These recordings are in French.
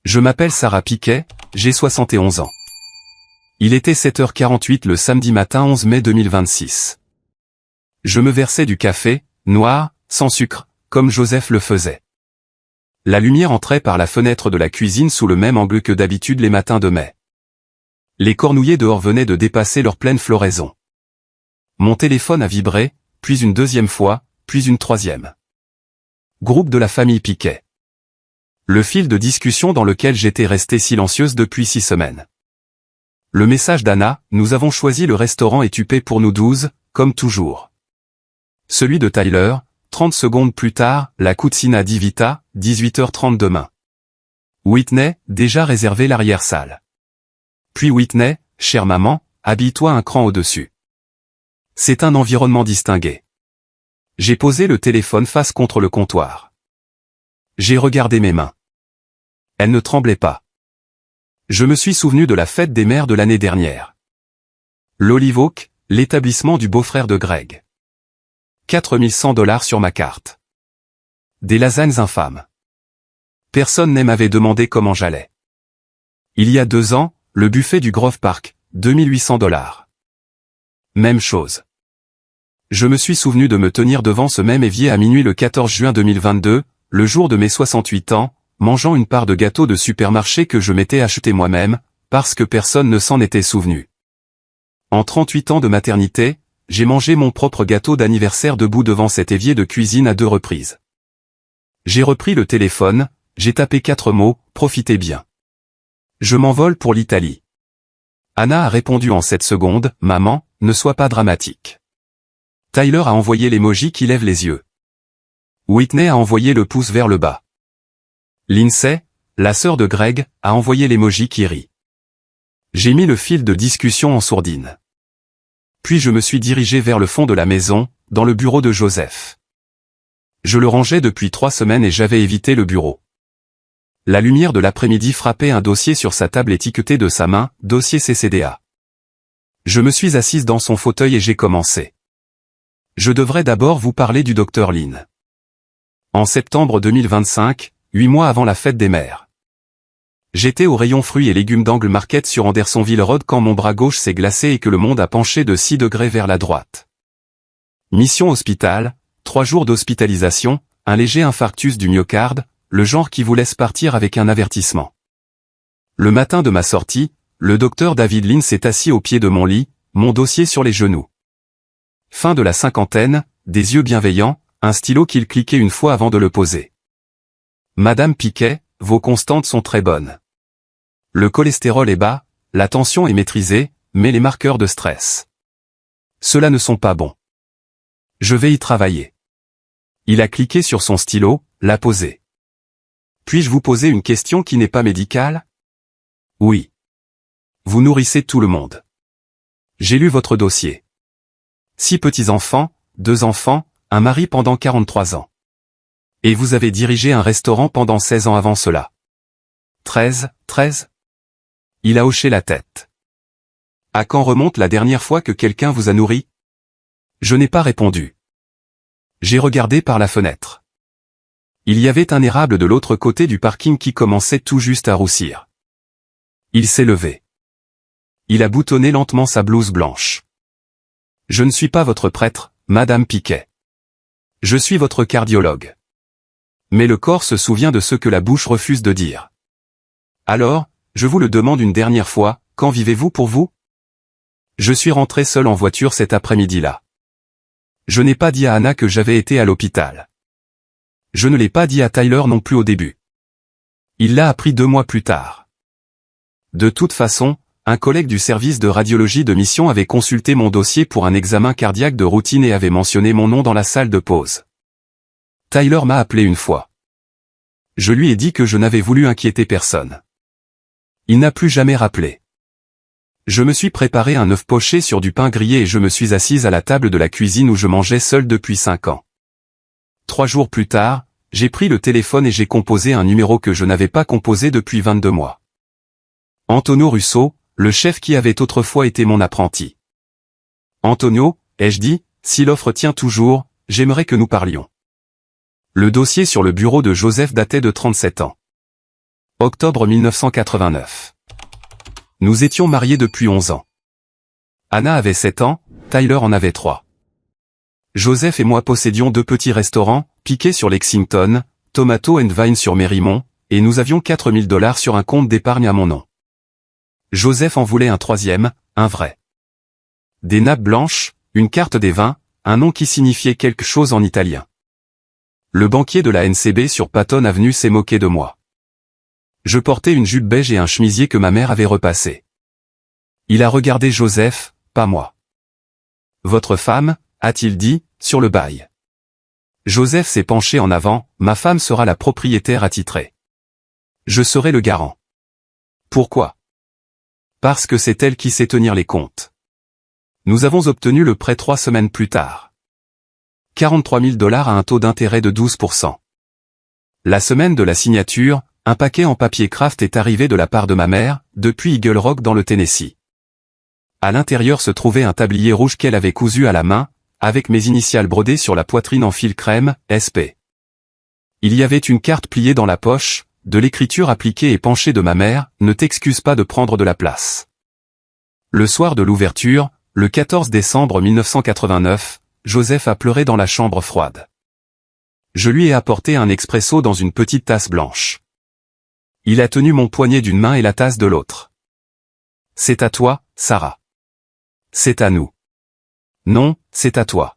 Je m'appelle Sarah Piquet, j'ai 71 ans. Il était 7h48 le samedi matin 11 mai 2026. Je me versais du café, noir, sans sucre, comme Joseph le faisait. La lumière entrait par la fenêtre de la cuisine sous le même angle que d'habitude les matins de mai. Les cornouillers dehors venaient de dépasser leur pleine floraison. Mon téléphone a vibré, puis une deuxième fois, puis une troisième. Groupe de la famille Piquet. Le fil de discussion dans lequel j'étais restée silencieuse depuis 6 semaines. Le message d'Anna, nous avons choisi le restaurant étupé pour nous 12, comme toujours. Celui de Tyler, 30 secondes plus tard, la Cucina di Vita, 18h30 demain. Whitney, déjà réservé l'arrière-salle. Puis Whitney, chère maman, habille-toi un cran au-dessus. C'est un environnement distingué. J'ai posé le téléphone face contre le comptoir. J'ai regardé mes mains. Elles ne tremblaient pas. Je me suis souvenu de la fête des mères de l'année dernière. l'Olive Oak, l'établissement du beau-frère de Greg. 4100 $ sur ma carte. Des lasagnes infâmes. Personne ne m'avait demandé comment j'allais. Il y a 2 ans, le buffet du Grove Park, 2800 $. Même chose. Je me suis souvenu de me tenir devant ce même évier à minuit le 14 juin 2022, le jour de mes 68 ans, mangeant une part de gâteau de supermarché que je m'étais acheté moi-même, parce que personne ne s'en était souvenu. En 38 ans de maternité, j'ai mangé mon propre gâteau d'anniversaire debout devant cet évier de cuisine à 2 reprises. J'ai repris le téléphone, j'ai tapé 4 mots, profitez bien. Je m'envole pour l'Italie. Anna a répondu en 7 secondes, maman, ne sois pas dramatique. Tyler a envoyé l'emoji qui lève les yeux. Whitney a envoyé le pouce vers le bas. Lindsay, la sœur de Greg, a envoyé l'emoji qui rit. J'ai mis le fil de discussion en sourdine. Puis je me suis dirigé vers le fond de la maison, dans le bureau de Joseph. Je le rangeais depuis 3 semaines et j'avais évité le bureau. La lumière de l'après-midi frappait un dossier sur sa table étiqueté de sa main, dossier CCDA. Je me suis assise dans son fauteuil et j'ai commencé. Je devrais d'abord vous parler du Dr Lynn. En septembre 2025, 8 mois avant la fête des mères. J'étais au rayon fruits et légumes d'Angle Market sur Andersonville Road quand mon bras gauche s'est glacé et que le monde a penché de 6 degrés vers la droite. Mission hôpital, 3 jours d'hospitalisation, un léger infarctus du myocarde, le genre qui vous laisse partir avec un avertissement. Le matin de ma sortie, le docteur David Lynn s'est assis au pied de mon lit, mon dossier sur les genoux. Fin de la cinquantaine, des yeux bienveillants, un stylo qu'il cliquait une fois avant de le poser. Madame Piquet, vos constantes sont très bonnes. Le cholestérol est bas, la tension est maîtrisée, mais les marqueurs de stress. Ceux-là ne sont pas bons. Je vais y travailler. Il a cliqué sur son stylo, l'a posé. Puis-je vous poser une question qui n'est pas médicale? Oui. Vous nourrissez tout le monde. J'ai lu votre dossier. 6 petits-enfants, 2 enfants, un mari pendant 43 ans. Et vous avez dirigé un restaurant pendant 16 ans avant cela. 13. Il a hoché la tête. À quand remonte la dernière fois que quelqu'un vous a nourri? Je n'ai pas répondu. J'ai regardé par la fenêtre. Il y avait un érable de l'autre côté du parking qui commençait tout juste à roussir. Il s'est levé. Il a boutonné lentement sa blouse blanche. Je ne suis pas votre prêtre, Madame Piquet. Je suis votre cardiologue. Mais le corps se souvient de ce que la bouche refuse de dire. Alors, je vous le demande une dernière fois, quand vivez-vous pour vous? Je suis rentré seul en voiture cet après-midi-là. Je n'ai pas dit à Anna que j'avais été à l'hôpital. Je ne l'ai pas dit à Tyler non plus au début. Il l'a appris 2 mois plus tard. De toute façon, un collègue du service de radiologie de mission avait consulté mon dossier pour un examen cardiaque de routine et avait mentionné mon nom dans la salle de pause. Tyler m'a appelé une fois. Je lui ai dit que je n'avais voulu inquiéter personne. Il n'a plus jamais rappelé. Je me suis préparé un œuf poché sur du pain grillé et je me suis assise à la table de la cuisine où je mangeais seul depuis 5 ans. 3 jours plus tard, j'ai pris le téléphone et j'ai composé un numéro que je n'avais pas composé depuis 22 mois. Antonio Russo, le chef qui avait autrefois été mon apprenti. Antonio, ai-je dit, si l'offre tient toujours, j'aimerais que nous parlions. Le dossier sur le bureau de Joseph datait de 37 ans. Octobre 1989. Nous étions mariés depuis 11 ans. Anna avait 7 ans, Tyler en avait 3. Joseph et moi possédions 2 petits restaurants, Piquet sur Lexington, Tomato and Vine sur Mérymont, et nous avions $4000 sur un compte d'épargne à mon nom. Joseph en voulait un troisième, un vrai. Des nappes blanches, une carte des vins, un nom qui signifiait quelque chose en italien. Le banquier de la NCB sur Patton Avenue s'est moqué de moi. Je portais une jupe beige et un chemisier que ma mère avait repassé. Il a regardé Joseph, pas moi. Votre femme, a-t-il dit, sur le bail. Joseph s'est penché en avant, ma femme sera la propriétaire attitrée. Je serai le garant. Pourquoi? Parce que c'est elle qui sait tenir les comptes. Nous avons obtenu le prêt 3 semaines plus tard. $43 000 à un taux d'intérêt de 12%. La semaine de la signature, un paquet en papier craft est arrivé de la part de ma mère, depuis Eagle Rock dans le Tennessee. À l'intérieur se trouvait un tablier rouge qu'elle avait cousu à la main, avec mes initiales brodées sur la poitrine en fil crème, SP. Il y avait une carte pliée dans la poche, de l'écriture appliquée et penchée de ma mère, ne t'excuse pas de prendre de la place. Le soir de l'ouverture, le 14 décembre 1989, Joseph a pleuré dans la chambre froide. Je lui ai apporté un expresso dans une petite tasse blanche. Il a tenu mon poignet d'une main et la tasse de l'autre. C'est à toi, Sarah. C'est à nous. Non, c'est à toi.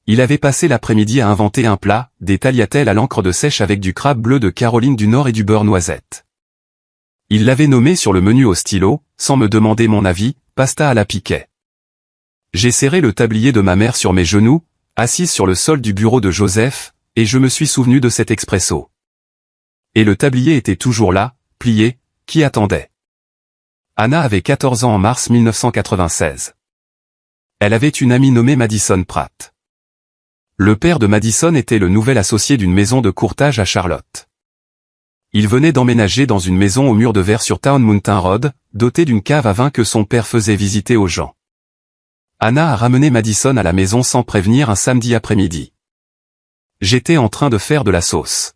Il avait passé l'après-midi à inventer un plat, des tagliatelles à l'encre de sèche avec du crabe bleu de Caroline du Nord et du beurre noisette. Il l'avait nommé sur le menu au stylo, sans me demander mon avis, pasta à la Piquet. J'ai serré le tablier de ma mère sur mes genoux, assise sur le sol du bureau de Joseph, et je me suis souvenu de cet expresso. Et le tablier était toujours là, plié, qui attendait. Anna avait 14 ans en mars 1996. Elle avait une amie nommée Madison Pratt. Le père de Madison était le nouvel associé d'une maison de courtage à Charlotte. Il venait d'emménager dans une maison au mur de verre sur Town Mountain Road, dotée d'une cave à vin que son père faisait visiter aux gens. Anna a ramené Madison à la maison sans prévenir un samedi après-midi. J'étais en train de faire de la sauce.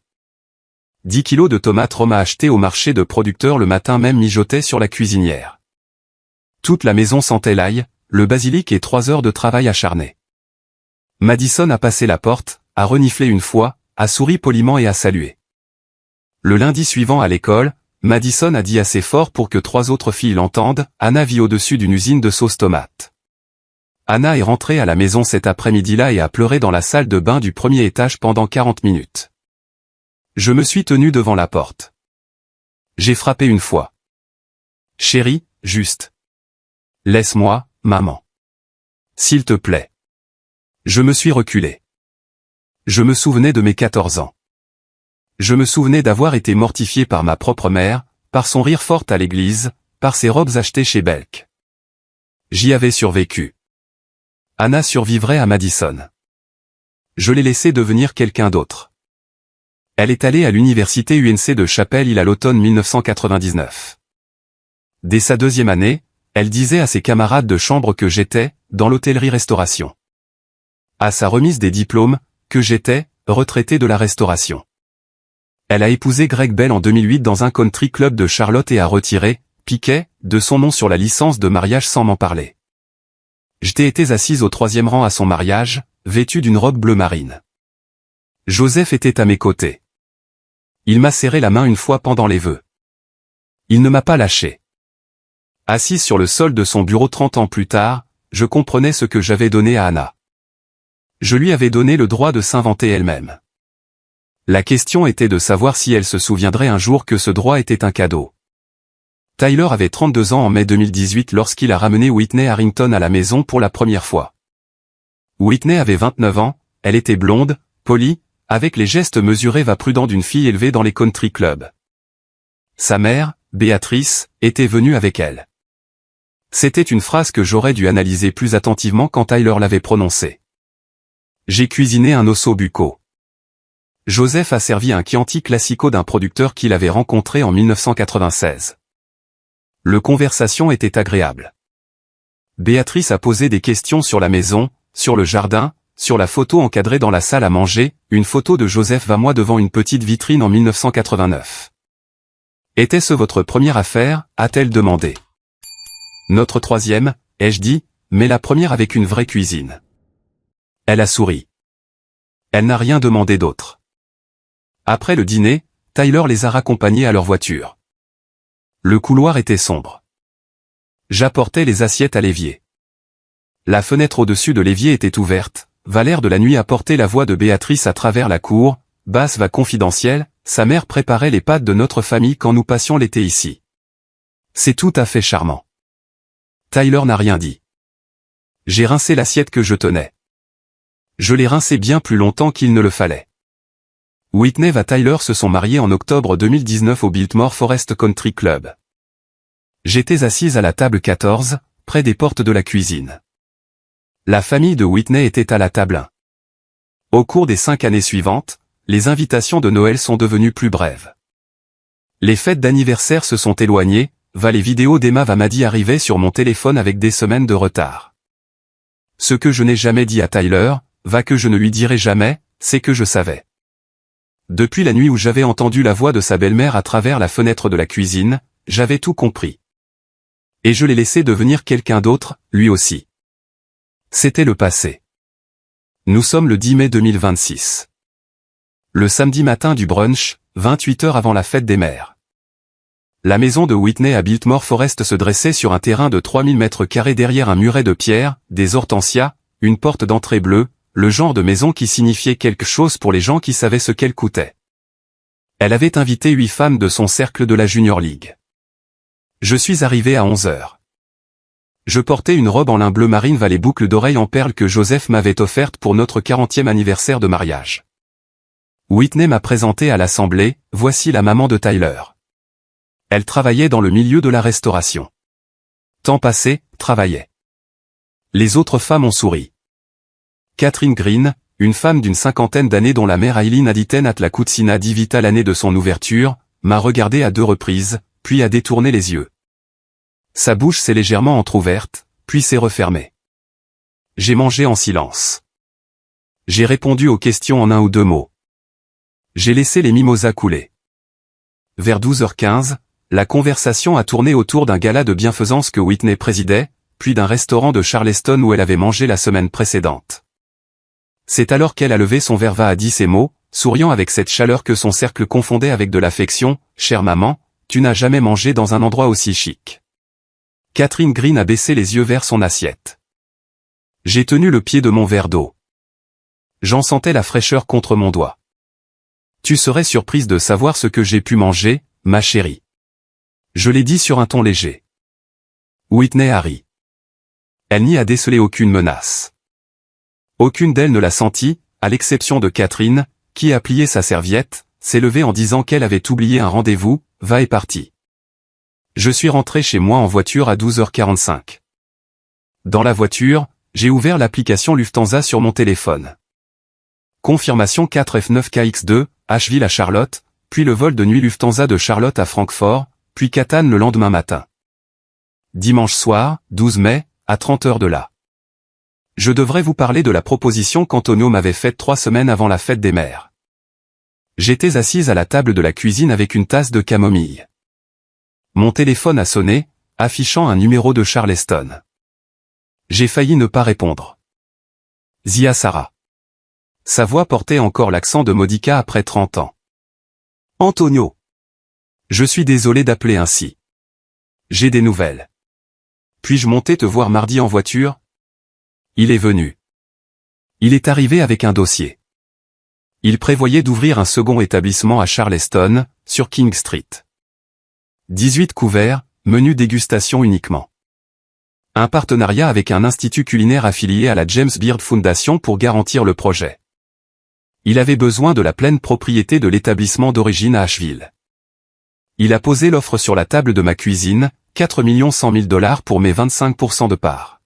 10 kilos de tomates Roma achetées au marché de producteurs le matin même mijotaient sur la cuisinière. Toute la maison sentait l'ail, le basilic et 3 heures de travail acharné. Madison a passé la porte, a reniflé une fois, a souri poliment et a salué. Le lundi suivant à l'école, Madison a dit assez fort pour que 3 autres filles l'entendent, Anna vit au-dessus d'une usine de sauce tomate. Anna est rentrée à la maison cet après-midi-là et a pleuré dans la salle de bain du premier étage pendant 40 minutes. Je me suis tenu devant la porte. J'ai frappé une fois. Chérie, juste. Laisse-moi, maman. S'il te plaît. Je me suis reculé. Je me souvenais de mes 14 ans. Je me souvenais d'avoir été mortifié par ma propre mère, par son rire fort à l'église, par ses robes achetées chez Belk. J'y avais survécu. Anna survivrait à Madison. Je l'ai laissée devenir quelqu'un d'autre. Elle est allée à l'université UNC de Chapel Hill à l'automne 1999. Dès sa 2e année, elle disait à ses camarades de chambre que j'étais, dans l'hôtellerie-restauration. À sa remise des diplômes, que j'étais, retraité de la restauration. Elle a épousé Greg Bell en 2008 dans un country club de Charlotte et a retiré, Piquet, de son nom sur la licence de mariage sans m'en parler. J'étais été assise au 3e rang à son mariage, vêtue d'une robe bleu marine. Joseph était à mes côtés. Il m'a serré la main une fois pendant les vœux. Il ne m'a pas lâché. Assise sur le sol de son bureau 30 ans plus tard, je comprenais ce que j'avais donné à Anna. Je lui avais donné le droit de s'inventer elle-même. La question était de savoir si elle se souviendrait un jour que ce droit était un cadeau. Tyler avait 32 ans en mai 2018 lorsqu'il a ramené Whitney Harrington à la maison pour la première fois. Whitney avait 29 ans, elle était blonde, polie, avec les gestes mesurés va prudents d'une fille élevée dans les country clubs. Sa mère, Béatrice, était venue avec elle. C'était une phrase que j'aurais dû analyser plus attentivement quand Tyler l'avait prononcée. J'ai cuisiné un osso bucco. Joseph a servi un Chianti Classico d'un producteur qu'il avait rencontré en 1996. Le conversation était agréable. Béatrice a posé des questions sur la maison, sur le jardin, sur la photo encadrée dans la salle à manger, une photo de Joseph va moi devant une petite vitrine en 1989. Était-ce votre première affaire, a-t-elle demandé. Notre troisième, ai-je dit, mais la première avec une vraie cuisine. Elle a souri. Elle n'a rien demandé d'autre. Après le dîner, Tyler les a raccompagnés à leur voiture. Le couloir était sombre. J'apportais les assiettes à l'évier. La fenêtre au-dessus de l'évier était ouverte, l'air de la nuit apportait la voix de Béatrice à travers la cour, basse va confidentielle, sa mère préparait les pâtes de notre famille quand nous passions l'été ici. C'est tout à fait charmant. Tyler n'a rien dit. J'ai rincé l'assiette que je tenais. Je l'ai rincée bien plus longtemps qu'il ne le fallait. Whitney et Tyler se sont mariés en octobre 2019 au Biltmore Forest Country Club. J'étais assise à la table 14, près des portes de la cuisine. La famille de Whitney était à la table 1. Au cours des 5 années suivantes, les invitations de Noël sont devenues plus brèves. Les fêtes d'anniversaire se sont éloignées, les vidéos d'Emma Vamadi arrivaient sur mon téléphone avec des semaines de retard. Ce que je n'ai jamais dit à Tyler, que je ne lui dirai jamais, c'est que je savais. Depuis la nuit où j'avais entendu la voix de sa belle-mère à travers la fenêtre de la cuisine, j'avais tout compris. Et je l'ai laissé devenir quelqu'un d'autre, lui aussi. C'était le passé. Nous sommes le 10 mai 2026. Le samedi matin du brunch, 28 heures avant la fête des mères. La maison de Whitney à Biltmore Forest se dressait sur un terrain de 3000 mètres carrés derrière un muret de pierre, des hortensias, une porte d'entrée bleue, le genre de maison qui signifiait quelque chose pour les gens qui savaient ce qu'elle coûtait. Elle avait invité 8 femmes de son cercle de la Junior League. Je suis arrivé à 11 heures. Je portais une robe en lin bleu marine les boucles d'oreilles en perles que Joseph m'avait offertes pour notre 40e anniversaire de mariage. Whitney m'a présenté à l'assemblée, voici la maman de Tyler. Elle travaillait dans le milieu de la restauration. Temps passé, travaillait. Les autres femmes ont souri. Catherine Green, une femme d'une 50aine d'années dont la mère Eileen Aditen at la Cucina di Vita l'année de son ouverture, m'a regardé à 2 reprises, puis a détourné les yeux. Sa bouche s'est légèrement entr'ouverte, puis s'est refermée. J'ai mangé en silence. J'ai répondu aux questions en 1 ou 2 mots. J'ai laissé les mimosas couler. Vers 12h15, la conversation a tourné autour d'un gala de bienfaisance que Whitney présidait, puis d'un restaurant de Charleston où elle avait mangé la semaine précédente. C'est alors qu'elle a levé son verre a dit ces mots, souriant avec cette chaleur que son cercle confondait avec de l'affection, « Chère maman, tu n'as jamais mangé dans un endroit aussi chic. » Catherine Green a baissé les yeux vers son assiette. J'ai tenu le pied de mon verre d'eau. J'en sentais la fraîcheur contre mon doigt. Tu serais surprise de savoir ce que j'ai pu manger, ma chérie. Je l'ai dit sur un ton léger. Whitney a ri. Elle n'y a décelé aucune menace. Aucune d'elles ne l'a senti, à l'exception de Catherine, qui a plié sa serviette, s'est levée en disant qu'elle avait oublié un rendez-vous, est partie. Je suis rentré chez moi en voiture à 12h45. Dans la voiture, j'ai ouvert l'application Lufthansa sur mon téléphone. Confirmation 4F9KX2, Asheville à Charlotte, puis le vol de nuit Lufthansa de Charlotte à Francfort, puis Catane le lendemain matin. Dimanche soir, 12 mai, à 30 heures de là. Je devrais vous parler de la proposition qu'Antonio m'avait faite 3 semaines avant la fête des mères. J'étais assise à la table de la cuisine avec une tasse de camomille. Mon téléphone a sonné, affichant un numéro de Charleston. J'ai failli ne pas répondre. Zia Sarah. Sa voix portait encore l'accent de Modica après 30 ans. Antonio. Je suis désolé d'appeler ainsi. J'ai des nouvelles. Puis-je monter te voir mardi en voiture? Il est venu. Il est arrivé avec un dossier. Il prévoyait d'ouvrir un second établissement à Charleston, sur King Street. 18 couverts, menu dégustation uniquement. Un partenariat avec un institut culinaire affilié à la James Beard Foundation pour garantir le projet. Il avait besoin de la pleine propriété de l'établissement d'origine à Asheville. Il a posé l'offre sur la table de ma cuisine, 4 100 000 $ pour mes 25% de part.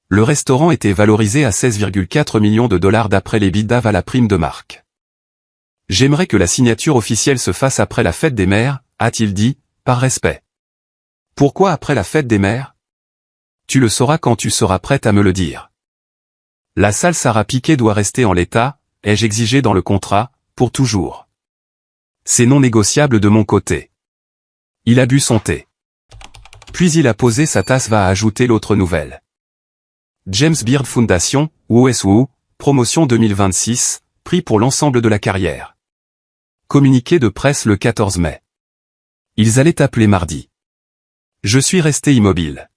Le restaurant était valorisé à 16,4 millions de dollars d'après les bidas à la prime de marque. J'aimerais que la signature officielle se fasse après la fête des mères, a-t-il dit, par respect. Pourquoi après la fête des mères? Tu le sauras quand tu seras prête à me le dire. La salle Sarah Piquet doit rester en l'état, ai-je exigé dans le contrat, pour toujours. C'est non négociable de mon côté. Il a bu son thé. Puis il a posé sa tasse, va ajouter l'autre nouvelle. James Beard Foundation, WSW, promotion 2026, prix pour l'ensemble de la carrière. Communiqué de presse le 14 mai. Ils allaient t'appeler mardi. Je suis resté immobile.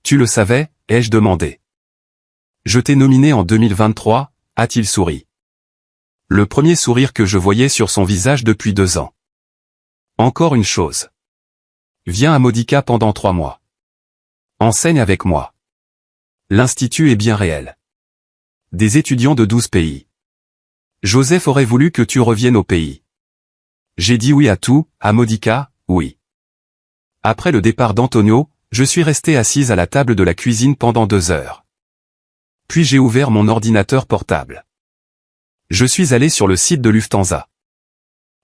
Tu le savais, ai-je demandé. Je t'ai nominé en 2023, a-t-il souri. Le premier sourire que je voyais sur son visage depuis 2 ans. Encore une chose. Viens à Modica pendant 3 mois. Enseigne avec moi. L'institut est bien réel. Des étudiants de 12 pays. Joseph aurait voulu que tu reviennes au pays. J'ai dit oui à tout, à Modica, oui. Après le départ d'Antonio, je suis resté assise à la table de la cuisine pendant 2 heures. Puis j'ai ouvert mon ordinateur portable. Je suis allé sur le site de Lufthansa.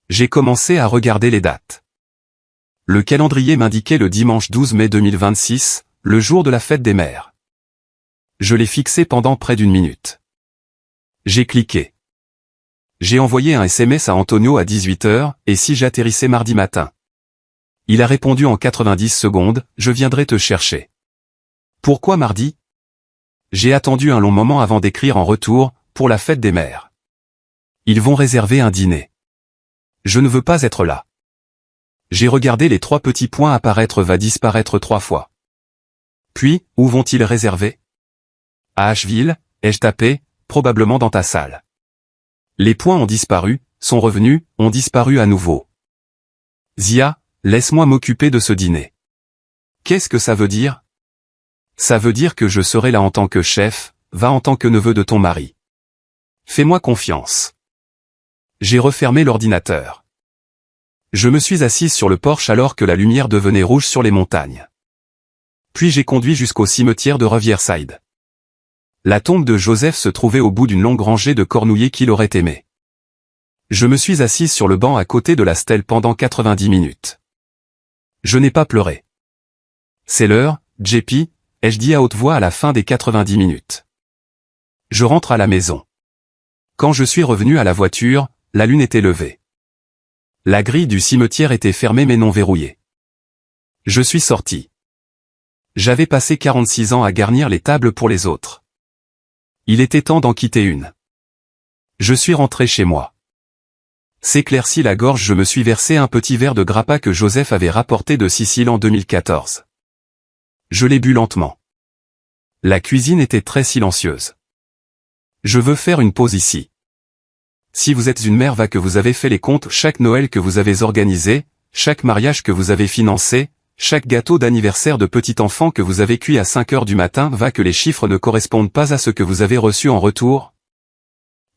J'ai commencé à regarder les dates. Le calendrier m'indiquait le dimanche 12 mai 2026, le jour de la fête des mères. Je l'ai fixé pendant près d'1 minute. J'ai cliqué. J'ai envoyé un SMS à Antonio à 18 h, et si j'atterrissais mardi matin? Il a répondu en 90 secondes, je viendrai te chercher. Pourquoi mardi? J'ai attendu un long moment avant d'écrire en retour, pour la fête des mères. Ils vont réserver un dîner. Je ne veux pas être là. J'ai regardé les 3 petits points apparaître, va disparaître 3 fois. Puis, où vont-ils réserver? À Asheville, ai-je tapé, probablement dans ta salle. Les points ont disparu, sont revenus, ont disparu à nouveau. Zia, laisse-moi m'occuper de ce dîner. Qu'est-ce que ça veut dire? Ça veut dire que je serai là en tant que chef, va en tant que neveu de ton mari. Fais-moi confiance. J'ai refermé l'ordinateur. Je me suis assise sur le porche alors que la lumière devenait rouge sur les montagnes. Puis j'ai conduit jusqu'au cimetière de Riverside. La tombe de Joseph se trouvait au bout d'une longue rangée de cornouillers qu'il aurait aimé. Je me suis assise sur le banc à côté de la stèle pendant 90 minutes. Je n'ai pas pleuré. C'est l'heure, JP, ai-je dit à haute voix à la fin des 90 minutes. Je rentre à la maison. Quand je suis revenu à la voiture, la lune était levée. La grille du cimetière était fermée mais non verrouillée. Je suis sorti. J'avais passé 46 ans à garnir les tables pour les autres. Il était temps d'en quitter une. Je suis rentré chez moi. S'éclaircit la gorge, je me suis versé un petit verre de grappa que Joseph avait rapporté de Sicile en 2014. Je l'ai bu lentement. La cuisine était très silencieuse. Je veux faire une pause ici. Si vous êtes une mère, va que vous avez fait les comptes, chaque Noël que vous avez organisé, chaque mariage que vous avez financé, chaque gâteau d'anniversaire de petit enfant que vous avez cuit à 5 h du matin, va que les chiffres ne correspondent pas à ce que vous avez reçu en retour.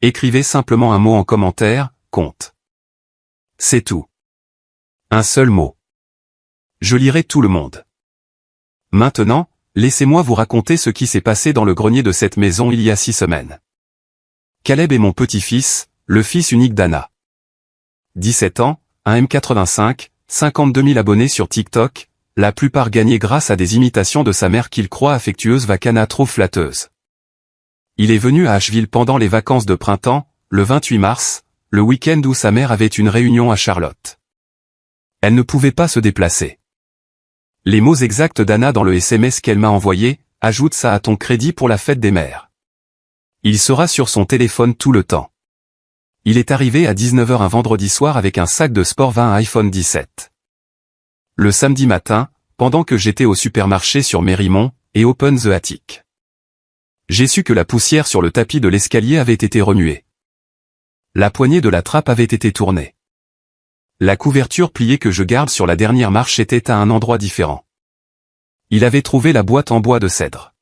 Écrivez simplement un mot en commentaire, compte. C'est tout. Un seul mot. Je lirai tout le monde. Maintenant, laissez-moi vous raconter ce qui s'est passé dans le grenier de cette maison il y a 6 semaines. Caleb est mon petit-fils, le fils unique d'Anna. 17 ans, un M85, 52 000 abonnés sur TikTok, la plupart gagnés grâce à des imitations de sa mère qu'il croit affectueuse, qu'Anna trouve flatteuse. Il est venu à Asheville pendant les vacances de printemps, le 28 mars, le week-end où sa mère avait une réunion à Charlotte. Elle ne pouvait pas se déplacer. Les mots exacts d'Anna dans le SMS qu'elle m'a envoyé, ajoute ça à ton crédit pour la fête des mères. Il sera sur son téléphone tout le temps. Il est arrivé à 19 h un vendredi soir avec un sac de sport 20 iPhone 17. Le samedi matin, pendant que j'étais au supermarché sur Mérimont, et Open the Attic. J'ai su que la poussière sur le tapis de l'escalier avait été remuée. La poignée de la trappe avait été tournée. La couverture pliée que je garde sur la dernière marche était à un endroit différent. Il avait trouvé la boîte en bois de cèdre.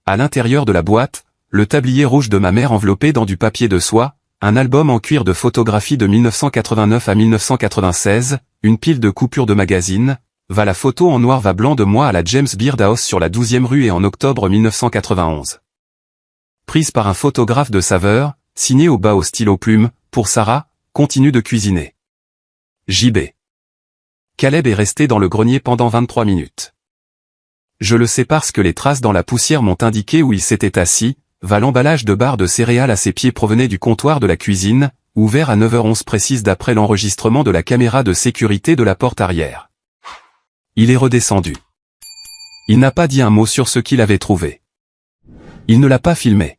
À l'intérieur de la boîte, le tablier rouge de ma mère enveloppé dans du papier de soie, un album en cuir de photographie de 1989 à 1996, une pile de coupures de magazines, va la photo en noir va blanc de moi à la James Beard House sur la 12e rue et en octobre 1991. Prise par un photographe de saveur, signée au bas au stylo plume, pour Sarah, continue de cuisiner. JB. Caleb est resté dans le grenier pendant 23 minutes. Je le sais parce que les traces dans la poussière m'ont indiqué où il s'était assis, va l'emballage de barres de céréales à ses pieds provenait du comptoir de la cuisine, ouvert à 9h11 précise d'après l'enregistrement de la caméra de sécurité de la porte arrière. Il est redescendu. Il n'a pas dit un mot sur ce qu'il avait trouvé. Il ne l'a pas filmé.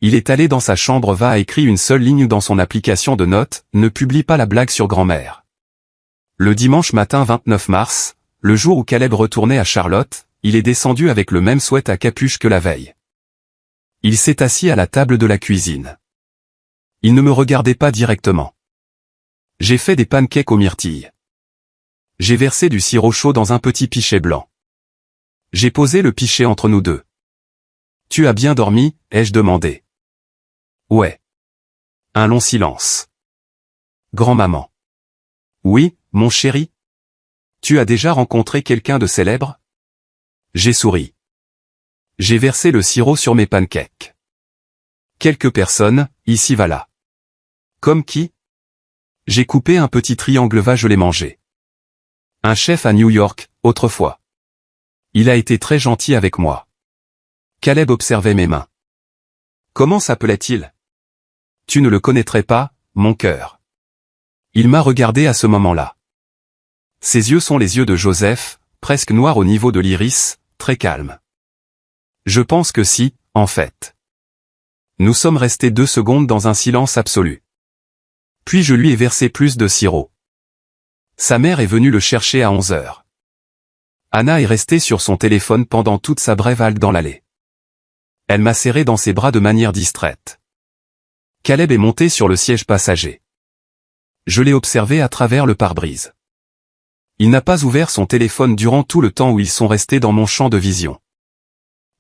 Il est allé dans sa chambre, a écrit une seule ligne dans son application de notes, ne publie pas la blague sur grand-mère. Le dimanche matin 29 mars, le jour où Caleb retournait à Charlotte, il est descendu avec le même sweat à capuche que la veille. Il s'est assis à la table de la cuisine. Il ne me regardait pas directement. J'ai fait des pancakes aux myrtilles. J'ai versé du sirop chaud dans un petit pichet blanc. J'ai posé le pichet entre nous deux. « Tu as bien dormi ?» ai-je demandé. « Ouais. » Un long silence. « Grand-maman. »« Oui, mon chéri. »« Tu as déjà rencontré quelqu'un de célèbre ?» J'ai souri. J'ai versé le sirop sur mes pancakes. « Quelques personnes, ici va là. »« Comme qui ?» J'ai coupé un petit triangle, je l'ai mangé. « Un chef à New York, autrefois. Il a été très gentil avec moi. » Caleb observait mes mains. « Comment s'appelait-il ? » « Tu ne le connaîtrais pas, mon cœur. » Il m'a regardé à ce moment-là. Ses yeux sont les yeux de Joseph, presque noirs au niveau de l'iris, très calmes. Je pense que si, en fait. Nous sommes restés 2 secondes dans un silence absolu. Puis je lui ai versé plus de sirop. Sa mère est venue le chercher à 11h. Anna est restée sur son téléphone pendant toute sa brève halte dans l'allée. Elle m'a serré dans ses bras de manière distraite. Caleb est monté sur le siège passager. Je l'ai observé à travers le pare-brise. Il n'a pas ouvert son téléphone durant tout le temps où ils sont restés dans mon champ de vision.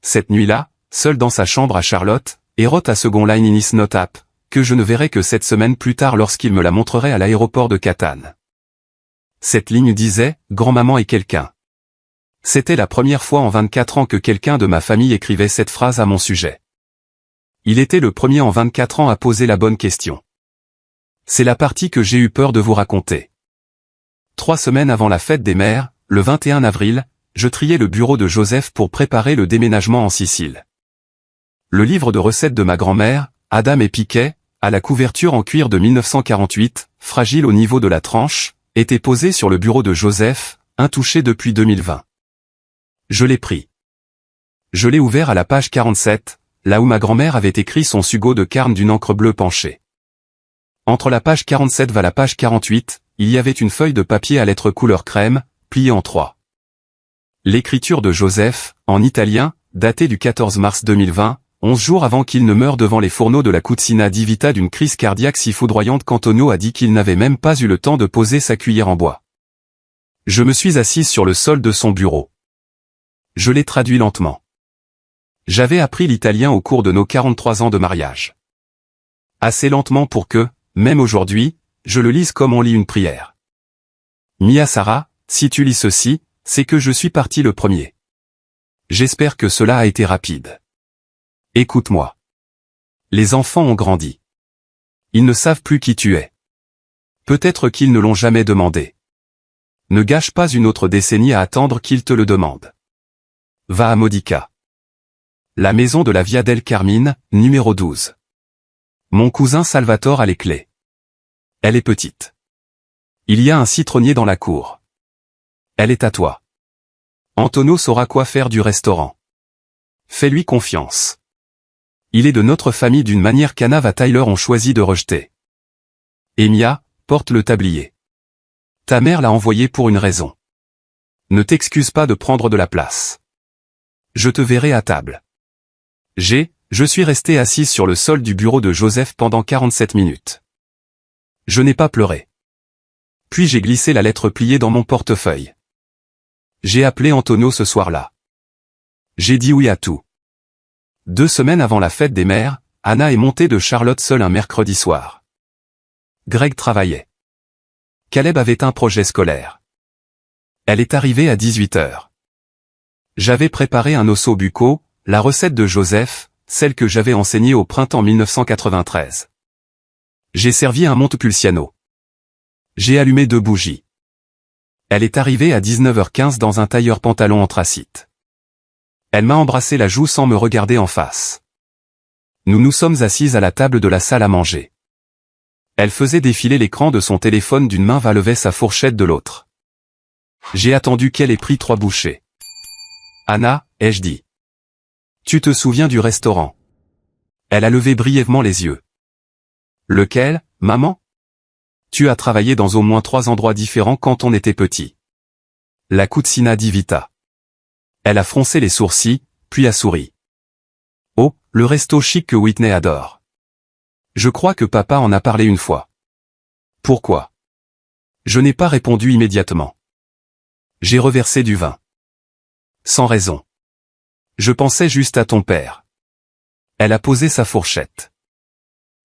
Cette nuit-là, seul dans sa chambre à Charlotte, et wrote a second line in his note app, que je ne verrai que 7 semaines plus tard lorsqu'il me la montrerait à l'aéroport de Catane. Cette ligne disait « Grand-maman est quelqu'un ». C'était la première fois en 24 ans que quelqu'un de ma famille écrivait cette phrase à mon sujet. Il était le premier en 24 ans à poser la bonne question. C'est la partie que j'ai eu peur de vous raconter. 3 semaines avant la fête des mères, le 21 avril, je triais le bureau de Joseph pour préparer le déménagement en Sicile. Le livre de recettes de ma grand-mère, Adam et Piquet, à la couverture en cuir de 1948, fragile au niveau de la tranche, était posé sur le bureau de Joseph, intouché depuis 2020. Je l'ai pris. Je l'ai ouvert à la page 47, là où ma grand-mère avait écrit son sugo de carne d'une encre bleue penchée. Entre la page 47 et la page 48, il y avait une feuille de papier à lettres couleur crème, pliée en 3. L'écriture de Joseph, en italien, datée du 14 mars 2020, 11 jours avant qu'il ne meure devant les fourneaux de la Cucina di Vita d'une crise cardiaque si foudroyante qu'Antonio a dit qu'il n'avait même pas eu le temps de poser sa cuillère en bois. Je me suis assise sur le sol de son bureau. Je l'ai traduit lentement. J'avais appris l'italien au cours de nos 43 ans de mariage. Assez lentement pour que, même aujourd'hui, je le lise comme on lit une prière. Mia Sara, si tu lis ceci, c'est que je suis parti le premier. J'espère que cela a été rapide. Écoute-moi. Les enfants ont grandi. Ils ne savent plus qui tu es. Peut-être qu'ils ne l'ont jamais demandé. Ne gâche pas une autre décennie à attendre qu'ils te le demandent. Va à Modica. La maison de la Via del Carmine, numéro 12. Mon cousin Salvatore a les clés. Elle est petite. Il y a un citronnier dans la cour. Elle est à toi. Antonio saura quoi faire du restaurant. Fais-lui confiance. Il est de notre famille d'une manière qu'Anna et Tyler ont choisi de rejeter. Et Mia, porte le tablier. Ta mère l'a envoyé pour une raison. Ne t'excuse pas de prendre de la place. Je te verrai à table. Je suis resté assise sur le sol du bureau de Joseph pendant 47 minutes. Je n'ai pas pleuré. Puis j'ai glissé la lettre pliée dans mon portefeuille. J'ai appelé Antonio ce soir-là. J'ai dit oui à tout. 2 semaines avant la fête des mères, Anna est montée de Charlotte seule un mercredi soir. Greg travaillait. Caleb avait un projet scolaire. Elle est arrivée à 18h. J'avais préparé un osso bucco, la recette de Joseph, celle que j'avais enseignée au printemps 1993. J'ai servi un Montepulciano. J'ai allumé 2 bougies. Elle est arrivée à 19h15 dans un tailleur pantalon anthracite. Elle m'a embrassé la joue sans me regarder en face. Nous nous sommes assises à la table de la salle à manger. Elle faisait défiler l'écran de son téléphone d'une main, va lever sa fourchette de l'autre. J'ai attendu qu'elle ait pris 3 bouchées. Anna, ai-je dit. Tu te souviens du restaurant? Elle a levé brièvement les yeux. Lequel, maman? Tu as travaillé dans au moins 3 endroits différents quand on était petit. La Cucina di Vita. Elle a froncé les sourcils, puis a souri. Oh, le resto chic que Whitney adore. Je crois que papa en a parlé une fois. Pourquoi? Je n'ai pas répondu immédiatement. J'ai reversé du vin. Sans raison. Je pensais juste à ton père. Elle a posé sa fourchette.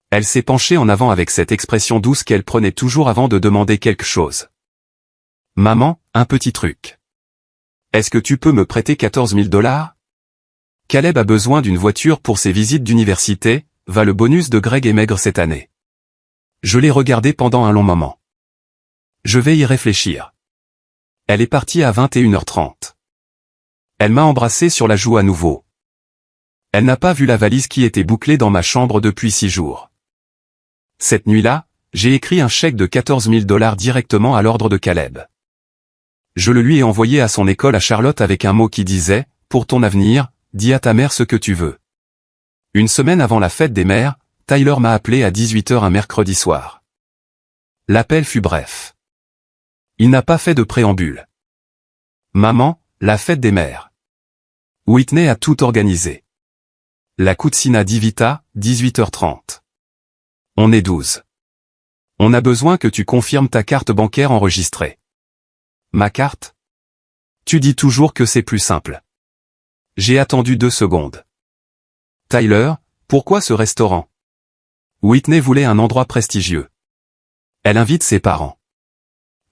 Elle s'est penchée en avant avec cette expression douce qu'elle prenait toujours avant de demander quelque chose. Maman, un petit truc. Est-ce que tu peux me prêter 14 000 $? Caleb a besoin d'une voiture pour ses visites d'université, va le bonus de Greg est maigre cette année. Je l'ai regardé pendant un long moment. Je vais y réfléchir. Elle est partie à 21h30. Elle m'a embrassé sur la joue à nouveau. Elle n'a pas vu la valise qui était bouclée dans ma chambre depuis 6 jours. Cette nuit-là, j'ai écrit un chèque de 14 000 $ directement à l'ordre de Caleb. Je le lui ai envoyé à son école à Charlotte avec un mot qui disait « Pour ton avenir, dis à ta mère ce que tu veux ». Une semaine avant la fête des mères, Tyler m'a appelé à 18h un mercredi soir. L'appel fut bref. Il n'a pas fait de préambule. Maman, la fête des mères. Whitney a tout organisé. La Cucina di Vita, 18h30. On est 12. On a besoin que tu confirmes ta carte bancaire enregistrée. Ma carte? Tu dis toujours que c'est plus simple. J'ai attendu 2 secondes. Tyler, pourquoi ce restaurant? Whitney voulait un endroit prestigieux. Elle invite ses parents.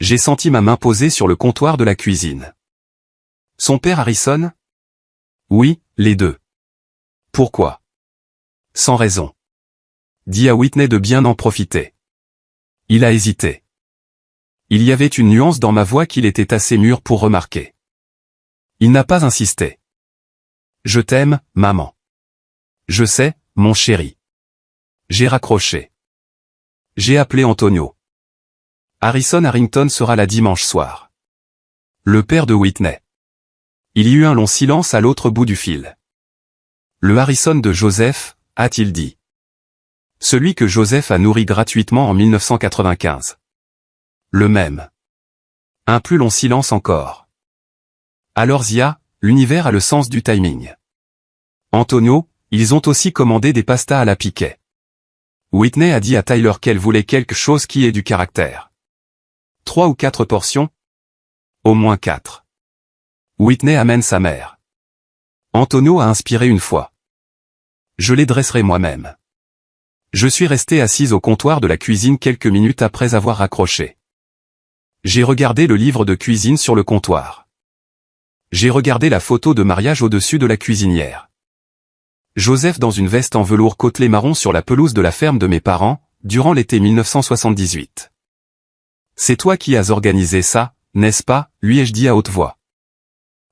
J'ai senti ma main posée sur le comptoir de la cuisine. Son père Harrison? Oui, les deux. Pourquoi? Sans raison. Dis à Whitney de bien en profiter. Il a hésité. Il y avait une nuance dans ma voix qu'il était assez mûr pour remarquer. Il n'a pas insisté. Je t'aime, maman. Je sais, mon chéri. J'ai raccroché. J'ai appelé Antonio. Harrison Harrington sera là dimanche soir. Le père de Whitney. Il y eut un long silence à l'autre bout du fil. Le Harrison de Joseph, a-t-il dit. Celui que Joseph a nourri gratuitement en 1995. Le même. Un plus long silence encore. Alors Zia, l'univers a le sens du timing. Antonio, ils ont aussi commandé des pastas à la piquet. Whitney a dit à Tyler qu'elle voulait quelque chose qui ait du caractère. 3 ou 4 portions? Au moins 4. Whitney amène sa mère. Antonio a inspiré une fois. Je les dresserai moi-même. Je suis resté assise au comptoir de la cuisine quelques minutes après avoir raccroché. J'ai regardé le livre de cuisine sur le comptoir. J'ai regardé la photo de mariage au-dessus de la cuisinière. Joseph dans une veste en velours côtelé marron sur la pelouse de la ferme de mes parents, durant l'été 1978. C'est toi qui as organisé ça, n'est-ce pas, lui ai-je dit à haute voix.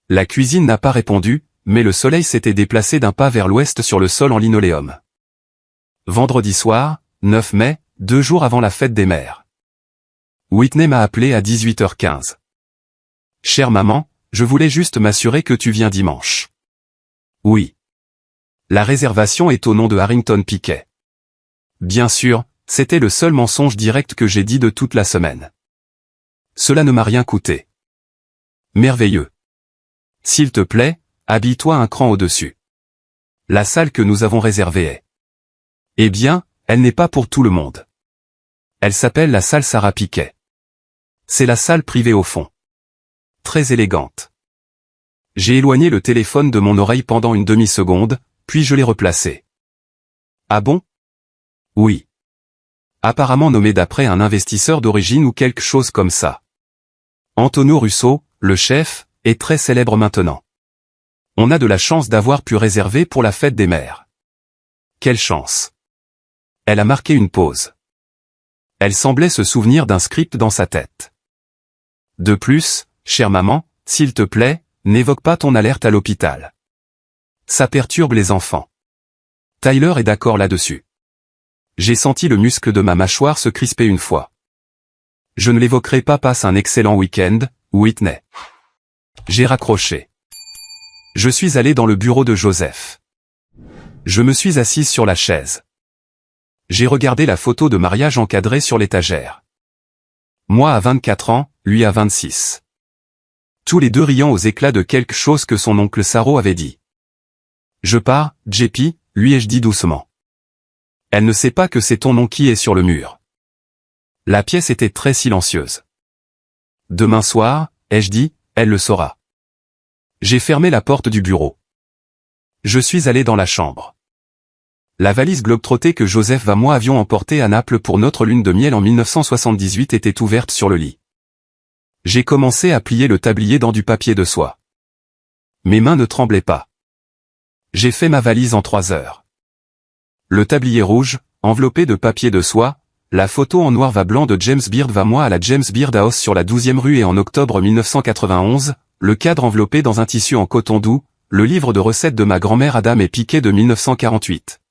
La cuisine n'a pas répondu, mais le soleil s'était déplacé d'un pas vers l'ouest sur le sol en linoléum. Vendredi soir, 9 mai, 2 jours avant la fête des mères. Whitney m'a appelé à 18h15. Chère maman, je voulais juste m'assurer que tu viens dimanche. Oui. La réservation est au nom de Harrington Piquet. Bien sûr, c'était le seul mensonge direct que j'ai dit de toute la semaine. Cela ne m'a rien coûté. Merveilleux. S'il te plaît, habille-toi un cran au-dessus. La salle que nous avons réservée est. Eh bien, elle n'est pas pour tout le monde. Elle s'appelle la salle Sarah Piquet. C'est la salle privée au fond. Très élégante. J'ai éloigné le téléphone de mon oreille pendant une demi-seconde, puis je l'ai replacé. Ah bon? Oui. Apparemment nommé d'après un investisseur d'origine ou quelque chose comme ça. Antonio Russo, le chef, est très célèbre maintenant. On a de la chance d'avoir pu réserver pour la fête des mères. Quelle chance. Elle a marqué une pause. Elle semblait se souvenir d'un script dans sa tête. De plus, chère maman, s'il te plaît, n'évoque pas ton alerte à l'hôpital. Ça perturbe les enfants. Tyler est d'accord là-dessus. J'ai senti le muscle de ma mâchoire se crisper une fois. Je ne l'évoquerai pas. Passe un excellent week-end, Whitney. J'ai raccroché. Je suis allé dans le bureau de Joseph. Je me suis assise sur la chaise. J'ai regardé la photo de mariage encadrée sur l'étagère. Moi à 24 ans, lui à 26. Tous les deux riant aux éclats de quelque chose que son oncle Saro avait dit. Je pars, JP, lui ai-je dit doucement. Elle ne sait pas que c'est ton nom qui est sur le mur. La pièce était très silencieuse. Demain soir, ai-je dit, elle le saura. J'ai fermé la porte du bureau. Je suis allé dans la chambre. La valise globetrottée que Joseph et moi avions emportée à Naples pour notre lune de miel en 1978 était ouverte sur le lit. J'ai commencé à plier le tablier dans du papier de soie. Mes mains ne tremblaient pas. J'ai fait ma valise en 3 heures. Le tablier rouge, enveloppé de papier de soie, la photo en noir va blanc de James Beard va moi à la James Beard House sur la 12e rue et en octobre 1991, le cadre enveloppé dans un tissu en coton doux, le livre de recettes de ma grand-mère Adam et Piquet de 1948.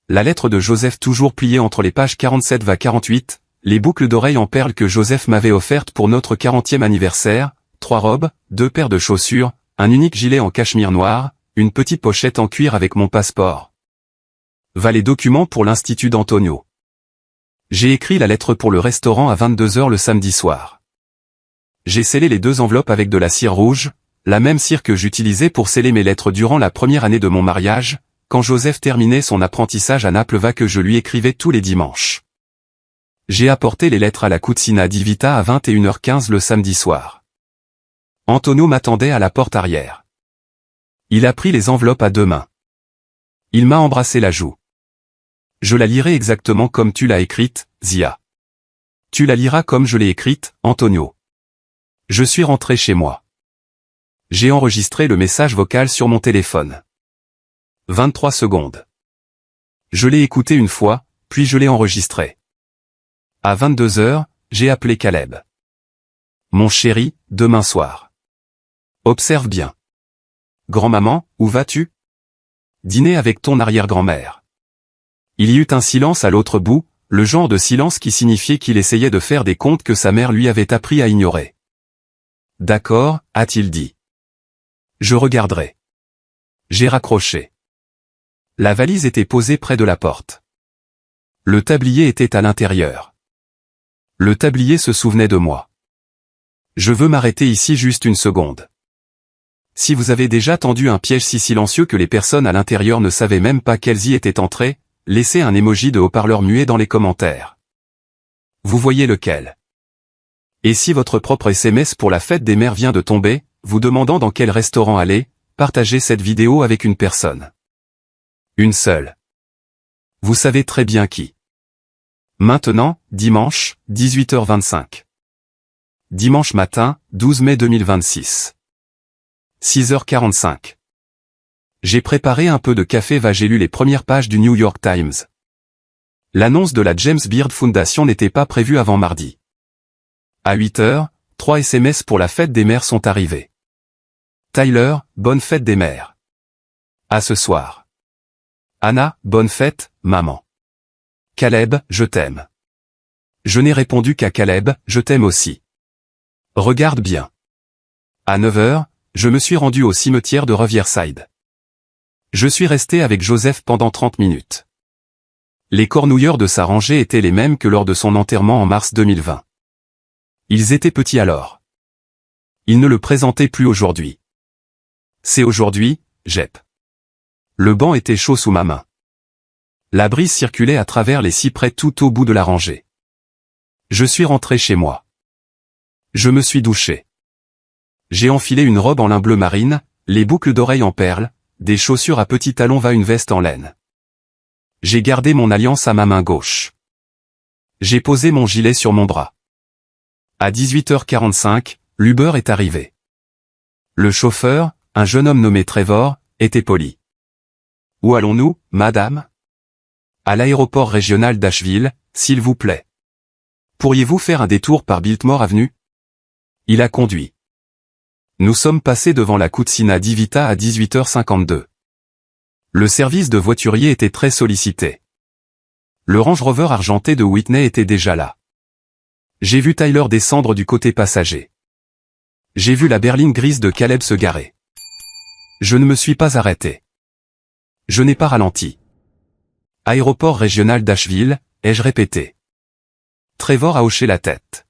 La lettre de Joseph toujours pliée entre les pages 47 à 48, les boucles d'oreilles en perles que Joseph m'avait offertes pour notre 40e anniversaire, 3 robes, 2 paires de chaussures, un unique gilet en cachemire noir, une petite pochette en cuir avec mon passeport. Va les documents pour l'Institut d'Antonio. J'ai écrit la lettre pour le restaurant à 22 h le samedi soir. J'ai scellé les 2 enveloppes avec de la cire rouge, la même cire que j'utilisais pour sceller mes lettres durant la première année de mon mariage, quand Joseph terminait son apprentissage à Naples que je lui écrivais tous les dimanches. J'ai apporté les lettres à la Cucina di Vita à 21 h 15 le samedi soir. Antonio m'attendait à la porte arrière. Il a pris les enveloppes à 2 mains. Il m'a embrassé la joue. Je la lirai exactement comme tu l'as écrite, Zia. Tu la liras comme je l'ai écrite, Antonio. Je suis rentré chez moi. J'ai enregistré le message vocal sur mon téléphone. 23 secondes. Je l'ai écouté une fois, puis je l'ai enregistré. À 22 h, j'ai appelé Caleb. Mon chéri, demain soir. Observe bien. Grand-maman, où vas-tu? Dîner avec ton arrière-grand-mère. Il y eut un silence à l'autre bout, le genre de silence qui signifiait qu'il essayait de faire des comptes que sa mère lui avait appris à ignorer. D'accord, a-t-il dit. Je regarderai. J'ai raccroché. La valise était posée près de la porte. Le tablier était à l'intérieur. Le tablier se souvenait de moi. Je veux m'arrêter ici juste une seconde. Si vous avez déjà tendu un piège si silencieux que les personnes à l'intérieur ne savaient même pas qu'elles y étaient entrées, laissez un emoji de haut-parleur muet dans les commentaires. Vous voyez lequel? Et si votre propre SMS pour la fête des mères vient de tomber, vous demandant dans quel restaurant aller, partagez cette vidéo avec une personne. Une seule. Vous savez très bien qui. Maintenant, dimanche, 18 h 25. Dimanche matin, 12 mai 2026. 6 h 45. J'ai préparé un peu de café j'ai lu les premières pages du New York Times. L'annonce de la James Beard Foundation n'était pas prévue avant mardi. À 8 h, 3 SMS pour la fête des mères sont arrivés. Tyler, bonne fête des mères. À ce soir. Anna, bonne fête, maman. Caleb, je t'aime. Je n'ai répondu qu'à Caleb, je t'aime aussi. Regarde bien. À 9 h, je me suis rendu au cimetière de Riverside. Je suis resté avec Joseph pendant 30 minutes. Les cornouilleurs de sa rangée étaient les mêmes que lors de son enterrement en mars 2020. Ils étaient petits alors. Ils ne le présentaient plus aujourd'hui. C'est aujourd'hui, Jep. Le banc était chaud sous ma main. La brise circulait à travers les cyprès tout au bout de la rangée. Je suis rentré chez moi. Je me suis douché. J'ai enfilé une robe en lin bleu marine, les boucles d'oreilles en perles, des chaussures à petits talons une veste en laine. J'ai gardé mon alliance à ma main gauche. J'ai posé mon gilet sur mon bras. À 18 h 45, l'Uber est arrivé. Le chauffeur, un jeune homme nommé Trevor, était poli. Où allons-nous, madame? À l'aéroport régional d'Asheville, s'il vous plaît. Pourriez-vous faire un détour par Biltmore Avenue? Il a conduit. Nous sommes passés devant la Cucina di Vita à 18 h 52. Le service de voiturier était très sollicité. Le Range Rover argenté de Whitney était déjà là. J'ai vu Tyler descendre du côté passager. J'ai vu la berline grise de Caleb se garer. Je ne me suis pas arrêté. Je n'ai pas ralenti. Aéroport régional d'Asheville, ai-je répété. Trevor a hoché la tête.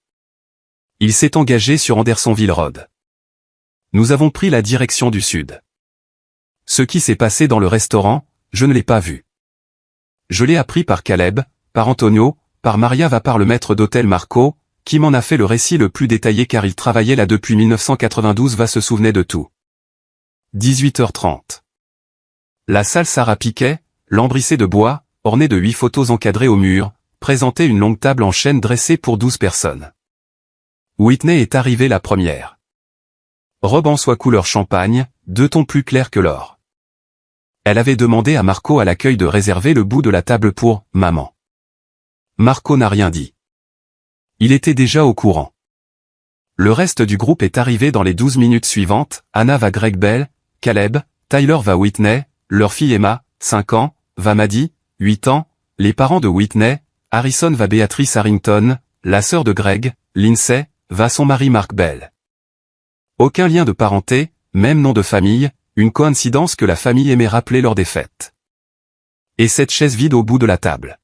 Il s'est engagé sur Andersonville Road. Nous avons pris la direction du sud. Ce qui s'est passé dans le restaurant, je ne l'ai pas vu. Je l'ai appris par Caleb, par Antonio, par Maria va par le maître d'hôtel Marco, qui m'en a fait le récit le plus détaillé car il travaillait là depuis 1992 va se souvenait de tout. 18h30. La salle Sarah Piquet, lambrissée de bois, ornée de 8 photos encadrées au mur, présentait une longue table en chêne dressée pour 12 personnes. Whitney est arrivée la première. Robe en soie couleur champagne, 2 tons plus clairs que l'or. Elle avait demandé à Marco à l'accueil de réserver le bout de la table pour « maman ». Marco n'a rien dit. Il était déjà au courant. Le reste du groupe est arrivé dans les 12 minutes suivantes, Anna va Greg Bell, Caleb, Tyler va Whitney, leur fille Emma, 5 ans, va Maddie, 8 ans, les parents de Whitney, Harrison va Beatrice Harrington, la sœur de Greg, Lindsay, va son mari Mark Bell. Aucun lien de parenté, même nom de famille, une coïncidence que la famille aimait rappeler lors des fêtes. Et cette chaise vide au bout de la table.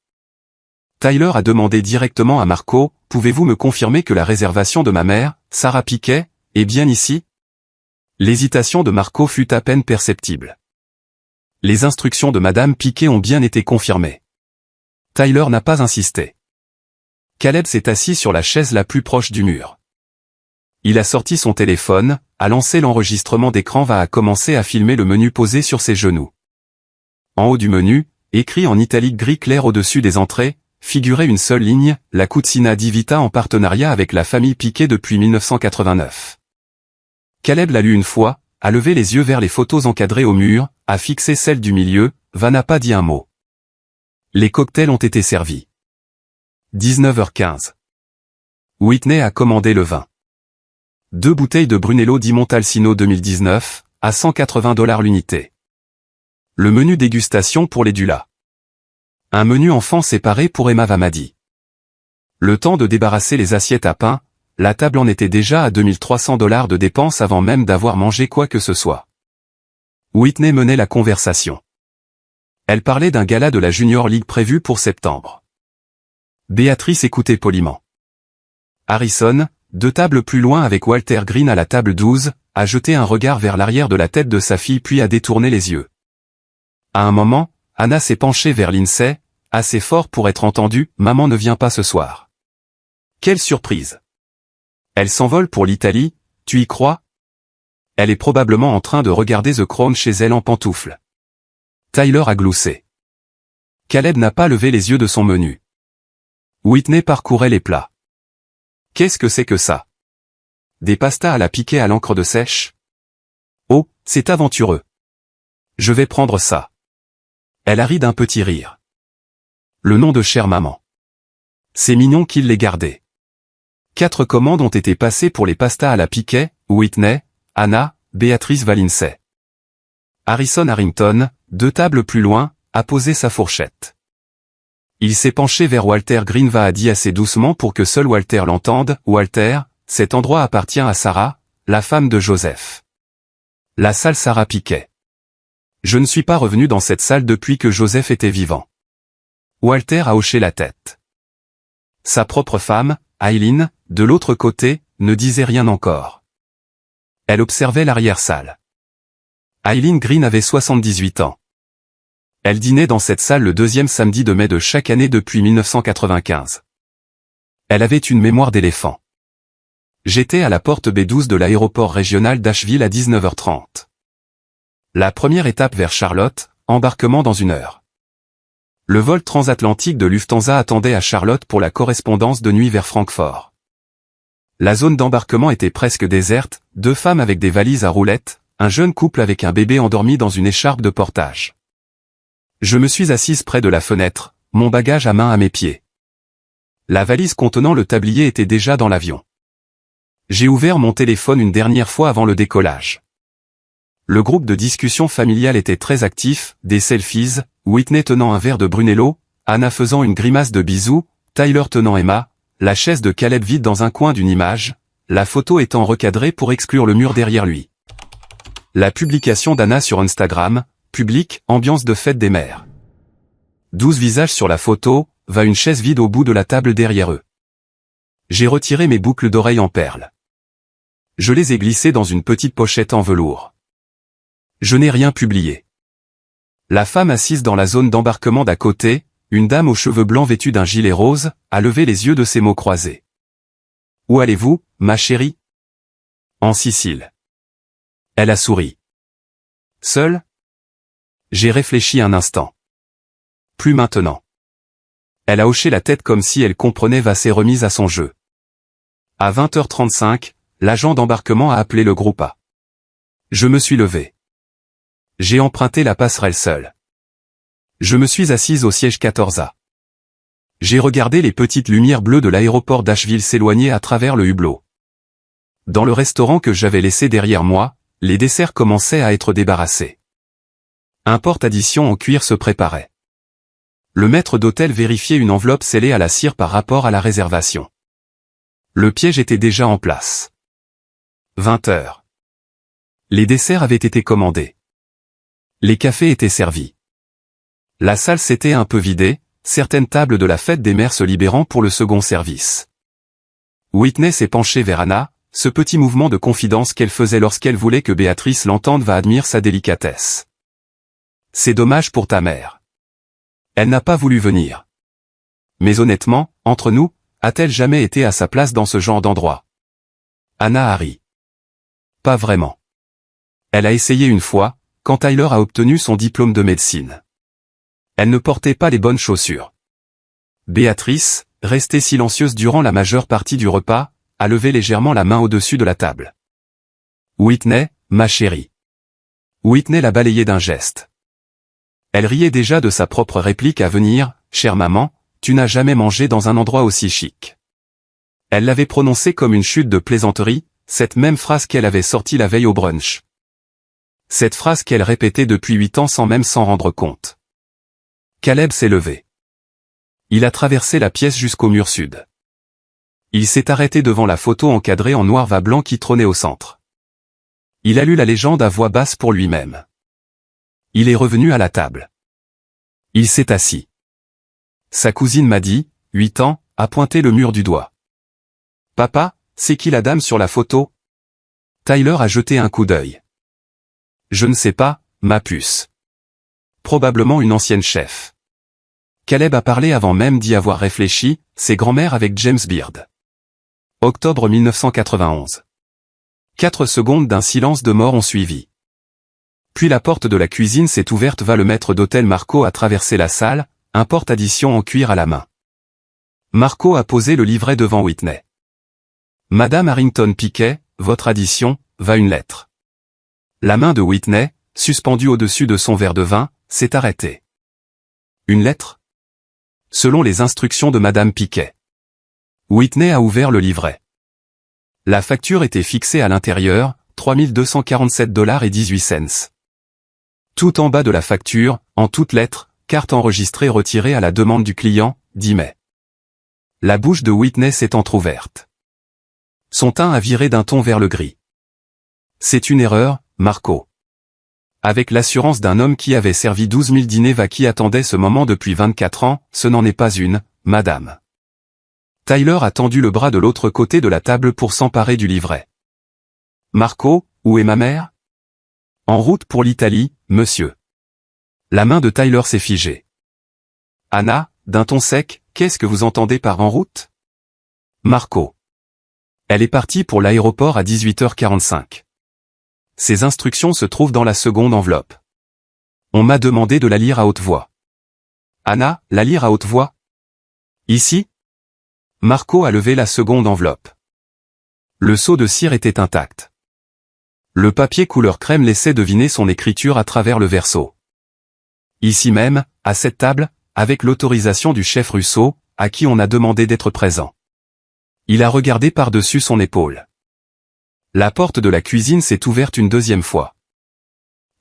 Tyler a demandé directement à Marco, « Pouvez-vous me confirmer que la réservation de ma mère, Sarah Piquet, est bien ici ?» L'hésitation de Marco fut à peine perceptible. Les instructions de Madame Piquet ont bien été confirmées. Tyler n'a pas insisté. Caleb s'est assis sur la chaise la plus proche du mur. Il a sorti son téléphone, a lancé l'enregistrement d'écran a commencé à filmer le menu posé sur ses genoux. En haut du menu, écrit en italique gris clair au-dessus des entrées, figurait une seule ligne, la Cucina di Vita en partenariat avec la famille Piquet depuis 1989. Caleb l'a lu une fois, a levé les yeux vers les photos encadrées au mur, a fixé celle du milieu, n'a pas dit un mot. Les cocktails ont été servis. 19h15. Whitney a commandé le vin. 2 bouteilles de Brunello di Montalcino 2019, à $180 l'unité. Le menu dégustation pour les Dula. Un menu enfant séparé pour Emma Vamadi. Le temps de débarrasser les assiettes à pain, la table en était déjà à $2300 de dépenses avant même d'avoir mangé quoi que ce soit. Whitney menait la conversation. Elle parlait d'un gala de la Junior League prévu pour septembre. Béatrice écoutait poliment. Harrison, 2 tables plus loin avec Walter Green à la table 12, a jeté un regard vers l'arrière de la tête de sa fille puis a détourné les yeux. À un moment, Anna s'est penchée vers Lindsay, assez fort pour être entendue, « Maman ne vient pas ce soir. » Quelle surprise! Elle s'envole pour l'Italie, tu y crois? Elle est probablement en train de regarder The Crown chez elle en pantoufles. Tyler a gloussé. Caleb n'a pas levé les yeux de son menu. Whitney parcourait les plats. Qu'est-ce que c'est que ça? Des pastas à la Piquet à l'encre de sèche? Oh, c'est aventureux. Je vais prendre ça. Elle a ri d'un petit rire. Le nom de chère maman. C'est mignon qu'il l'ait gardé. 4 commandes ont été passées pour les pastas à la Piquet, Whitney, Anna, Béatrice Lindsay. Harrison Harrington, 2 tables plus loin, a posé sa fourchette. Il s'est penché vers Walter Green a dit assez doucement pour que seul Walter l'entende, « Walter, cet endroit appartient à Sarah, la femme de Joseph. » La salle Sarah Piquet. Je ne suis pas revenu dans cette salle depuis que Joseph était vivant. Walter a hoché la tête. Sa propre femme, Eileen, de l'autre côté, ne disait rien encore. Elle observait l'arrière-salle. Eileen Green avait 78 ans. Elle dînait dans cette salle le 2e samedi de mai de chaque année depuis 1995. Elle avait une mémoire d'éléphant. J'étais à la porte B12 de l'aéroport régional d'Asheville à 19h30. La première étape vers Charlotte, embarquement dans 1 heure. Le vol transatlantique de Lufthansa attendait à Charlotte pour la correspondance de nuit vers Francfort. La zone d'embarquement était presque déserte, 2 femmes avec des valises à roulettes, un jeune couple avec un bébé endormi dans une écharpe de portage. Je me suis assise près de la fenêtre, mon bagage à main à mes pieds. La valise contenant le tablier était déjà dans l'avion. J'ai ouvert mon téléphone une dernière fois avant le décollage. Le groupe de discussion familiale était très actif, des selfies, Whitney tenant un verre de Brunello, Anna faisant une grimace de bisou, Tyler tenant Emma, la chaise de Caleb vide dans un coin d'une image, la photo étant recadrée pour exclure le mur derrière lui. La publication d'Anna sur Instagram, public, ambiance de fête des mères. 12 visages sur la photo, va une chaise vide au bout de la table derrière eux. J'ai retiré mes boucles d'oreilles en perles. Je les ai glissées dans une petite pochette en velours. Je n'ai rien publié. La femme assise dans la zone d'embarquement d'à côté, une dame aux cheveux blancs vêtue d'un gilet rose, a levé les yeux de ses mots croisés. « Où allez-vous, ma chérie ?»« En Sicile. » Elle a souri. « Seule ?» J'ai réfléchi un instant. « Plus maintenant. » Elle a hoché la tête comme si elle comprenait va s'est remise à son jeu. À 20h35, l'agent d'embarquement a appelé le groupe A. Je me suis levé. J'ai emprunté la passerelle seule. Je me suis assise au siège 14A. J'ai regardé les petites lumières bleues de l'aéroport d'Asheville s'éloigner à travers le hublot. Dans le restaurant que j'avais laissé derrière moi, les desserts commençaient à être débarrassés. Un porte-addition en cuir se préparait. Le maître d'hôtel vérifiait une enveloppe scellée à la cire par rapport à la réservation. Le piège était déjà en place. 20h. Les desserts avaient été commandés. Les cafés étaient servis. La salle s'était un peu vidée, certaines tables de la fête des mères se libérant pour le second service. Whitney s'est penchée vers Anna, ce petit mouvement de confidence qu'elle faisait lorsqu'elle voulait que Béatrice l'entende va admirer sa délicatesse. C'est dommage pour ta mère. Elle n'a pas voulu venir. Mais honnêtement, entre nous, a-t-elle jamais été à sa place dans ce genre d'endroit? Anna a ri. Pas vraiment. Elle a essayé une fois, quand Tyler a obtenu son diplôme de médecine. Elle ne portait pas les bonnes chaussures. Béatrice, restée silencieuse durant la majeure partie du repas, a levé légèrement la main au-dessus de la table. Whitney, ma chérie. Whitney l'a balayée d'un geste. Elle riait déjà de sa propre réplique à venir, « Chère maman, tu n'as jamais mangé dans un endroit aussi chic. » Elle l'avait prononcée comme une chute de plaisanterie, cette même phrase qu'elle avait sortie la veille au brunch. Cette phrase qu'elle répétait depuis 8 ans sans même s'en rendre compte. Caleb s'est levé. Il a traversé la pièce jusqu'au mur sud. Il s'est arrêté devant la photo encadrée en noir va blanc qui trônait au centre. Il a lu la légende à voix basse pour lui-même. Il est revenu à la table. Il s'est assis. Sa cousine m'a dit, 8 ans, a pointé le mur du doigt. « Papa, c'est qui la dame sur la photo ?» Tyler a jeté un coup d'œil. « Je ne sais pas, ma puce. Probablement une ancienne chef. » Caleb a parlé avant même d'y avoir réfléchi, c'est grand-mère avec James Beard. Octobre 1991. 4 secondes d'un silence de mort ont suivi. Puis la porte de la cuisine s'est ouverte va le maître d'hôtel Marco a traversé la salle, un porte-addition en cuir à la main. Marco a posé le livret devant Whitney. Madame Harrington Piquet, votre addition, va une lettre. La main de Whitney, suspendue au-dessus de son verre de vin, s'est arrêtée. Une lettre? Selon les instructions de Madame Piquet. Whitney a ouvert le livret. La facture était fixée à l'intérieur, $3,247,18. Tout en bas de la facture, en toutes lettres, carte enregistrée retirée à la demande du client, 10 mai. La bouche de Whitney s'est entr'ouverte. Son teint a viré d'un ton vers le gris. C'est une erreur, Marco. Avec l'assurance d'un homme qui avait servi 12 000 dîners qui attendait ce moment depuis 24 ans, ce n'en est pas une, madame. Tyler a tendu le bras de l'autre côté de la table pour s'emparer du livret. Marco, où est ma mère? En route pour l'Italie, monsieur. La main de Tyler s'est figée. Anna, d'un ton sec, qu'est-ce que vous entendez par en route? Marco. Elle est partie pour l'aéroport à 18h45. Ses instructions se trouvent dans la seconde enveloppe. On m'a demandé de la lire à haute voix. Anna, la lire à haute voix? Ici? Marco a levé la seconde enveloppe. Le seau de cire était intact. Le papier couleur crème laissait deviner son écriture à travers le verso. Ici même, à cette table, avec l'autorisation du chef Russo, à qui on a demandé d'être présent. Il a regardé par-dessus son épaule. La porte de la cuisine s'est ouverte une deuxième fois.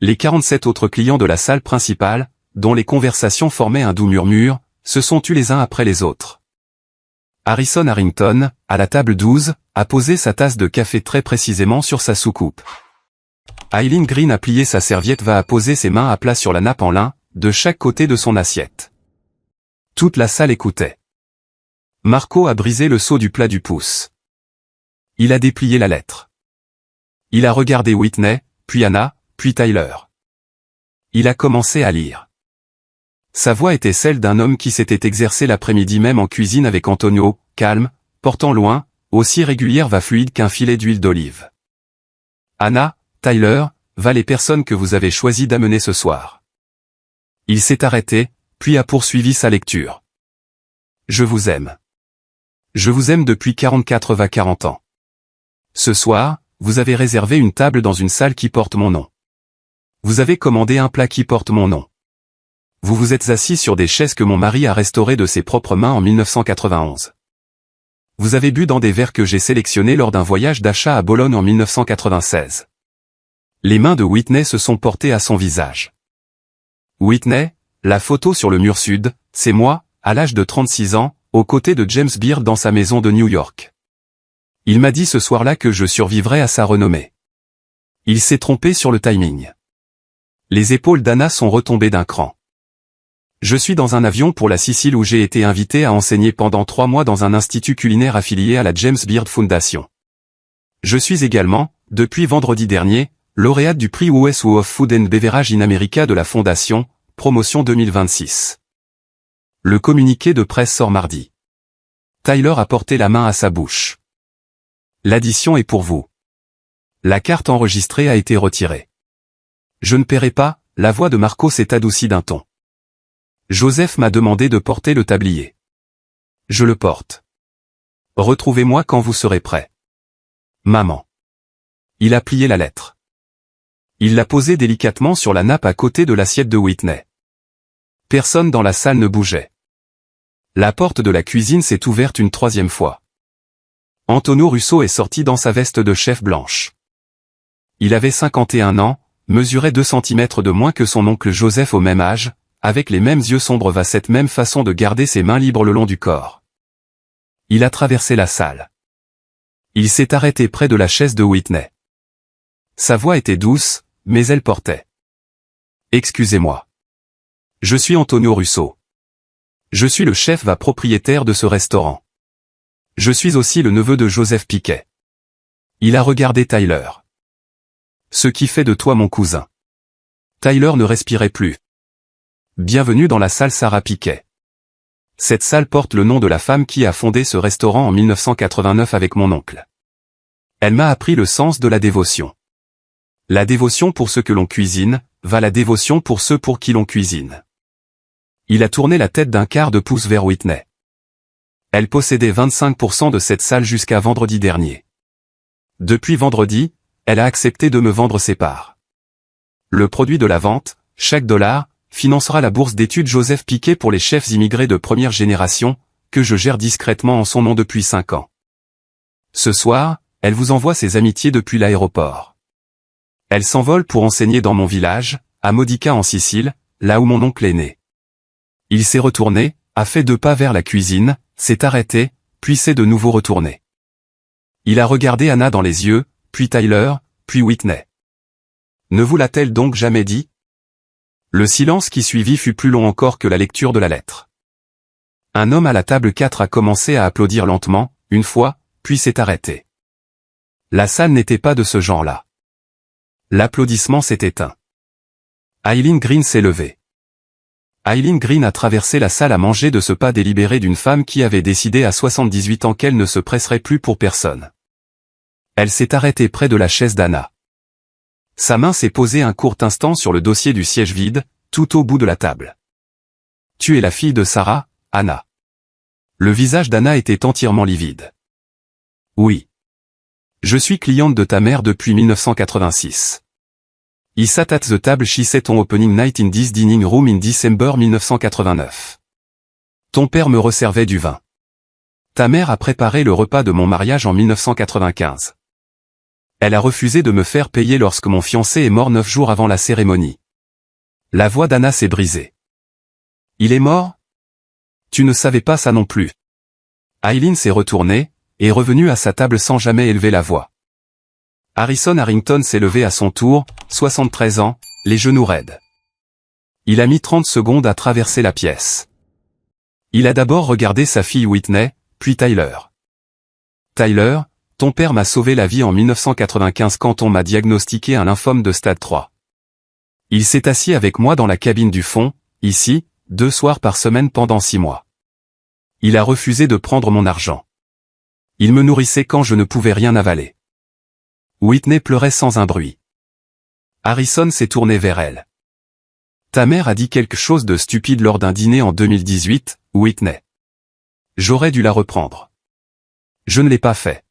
Les 47 autres clients de la salle principale, dont les conversations formaient un doux murmure, se sont tus les uns après les autres. Harrison Harrington, à la table 12, a posé sa tasse de café très précisément sur sa soucoupe. Eileen Green a plié sa serviette va poser ses mains à plat sur la nappe en lin, de chaque côté de son assiette. Toute la salle écoutait. Marco a brisé le seau du plat du pouce. Il a déplié la lettre. Il a regardé Whitney, puis Anna, puis Tyler. Il a commencé à lire. Sa voix était celle d'un homme qui s'était exercé l'après-midi même en cuisine avec Antonio, calme, portant loin, aussi régulière va fluide qu'un filet d'huile d'olive. Anna, Tyler, va les personnes que vous avez choisi d'amener ce soir. Il s'est arrêté, puis a poursuivi sa lecture. Je vous aime. Je vous aime depuis 40 ans. Ce soir, vous avez réservé une table dans une salle qui porte mon nom. Vous avez commandé un plat qui porte mon nom. Vous vous êtes assis sur des chaises que mon mari a restaurées de ses propres mains en 1991. Vous avez bu dans des verres que j'ai sélectionnés lors d'un voyage d'achat à Bologne en 1996. Les mains de Whitney se sont portées à son visage. Whitney, la photo sur le mur sud, c'est moi, à l'âge de 36 ans, aux côtés de James Beard dans sa maison de New York. Il m'a dit ce soir-là que je survivrais à sa renommée. Il s'est trompé sur le timing. Les épaules d'Anna sont retombées d'un cran. Je suis dans un avion pour la Sicile où j'ai été invité à enseigner pendant 3 mois dans un institut culinaire affilié à la James Beard Foundation. Je suis également, depuis vendredi dernier, lauréate du prix US of Food and Beverage in America de la Fondation, promotion 2026. Le communiqué de presse sort mardi. Tyler a porté la main à sa bouche. L'addition est pour vous. La carte enregistrée a été retirée. Je ne paierai pas, la voix de Marco s'est adoucie d'un ton. Joseph m'a demandé de porter le tablier. Je le porte. Retrouvez-moi quand vous serez prêt. Maman. Il a plié la lettre. Il l'a posée délicatement sur la nappe à côté de l'assiette de Whitney. Personne dans la salle ne bougeait. La porte de la cuisine s'est ouverte une 3e fois. Antonio Russo est sorti dans sa veste de chef blanche. Il avait 51 ans, mesurait 2 cm de moins que son oncle Joseph au même âge, avec les mêmes yeux sombres va cette même façon de garder ses mains libres le long du corps. Il a traversé la salle. Il s'est arrêté près de la chaise de Whitney. Sa voix était douce, mais elle portait. Excusez-moi. Je suis Antonio Russo. Je suis le chef propriétaire de ce restaurant. Je suis aussi le neveu de Joseph Piquet. Il a regardé Tyler. Ce qui fait de toi mon cousin. Tyler ne respirait plus. Bienvenue dans la salle Sarah Piquet. Cette salle porte le nom de la femme qui a fondé ce restaurant en 1989 avec mon oncle. Elle m'a appris le sens de la dévotion. La dévotion pour ceux que l'on cuisine, va la dévotion pour ceux pour qui l'on cuisine. Il a tourné la tête d'un quart de pouce vers Whitney. Elle possédait 25% de cette salle jusqu'à vendredi dernier. Depuis vendredi, elle a accepté de me vendre ses parts. Le produit de la vente, chaque dollar, financera la bourse d'études Joseph Piquet pour les chefs immigrés de première génération, que je gère discrètement en son nom depuis 5 ans. Ce soir, elle vous envoie ses amitiés depuis l'aéroport. Elle s'envole pour enseigner dans mon village, à Modica en Sicile, là où mon oncle est né. Il s'est retourné, a fait 2 pas vers la cuisine, s'est arrêté, puis s'est de nouveau retourné. Il a regardé Anna dans les yeux, puis Tyler, puis Whitney. Ne vous l'a-t-elle donc jamais dit ? Le silence qui suivit fut plus long encore que la lecture de la lettre. Un homme à la table 4 a commencé à applaudir lentement, une fois, puis s'est arrêté. La salle n'était pas de ce genre-là. L'applaudissement s'est éteint. Eileen Green s'est levée. Eileen Green a traversé la salle à manger de ce pas délibéré d'une femme qui avait décidé à 78 ans qu'elle ne se presserait plus pour personne. Elle s'est arrêtée près de la chaise d'Anna. Sa main s'est posée un court instant sur le dossier du siège vide, tout au bout de la table. « Tu es la fille de Sarah, Anna. » Le visage d'Anna était entièrement livide. « Oui. Je suis cliente de ta mère depuis 1986. I sat at the table she sat on opening night in this dining room in December 1989. Ton père me resservait du vin. Ta mère a préparé le repas de mon mariage en 1995. Elle a refusé de me faire payer lorsque mon fiancé est mort 9 jours avant la cérémonie. » La voix d'Anna s'est brisée. « Il est mort ? Tu ne savais pas ça non plus. Aileen s'est retournée, et est revenue à sa table sans jamais élever la voix. Harrison Harrington s'est levé à son tour, 73 ans, les genoux raides. Il a mis 30 secondes à traverser la pièce. Il a d'abord regardé sa fille Whitney, puis Tyler. Tyler, ton père m'a sauvé la vie en 1995 quand on m'a diagnostiqué un lymphome de stade 3. Il s'est assis avec moi dans la cabine du fond, ici, 2 soirs par semaine pendant 6 mois. Il a refusé de prendre mon argent. Il me nourrissait quand je ne pouvais rien avaler. Whitney pleurait sans un bruit. Harrison s'est tourné vers elle. Ta mère a dit quelque chose de stupide lors d'un dîner en 2018, Whitney. J'aurais dû la reprendre. Je ne l'ai pas fait.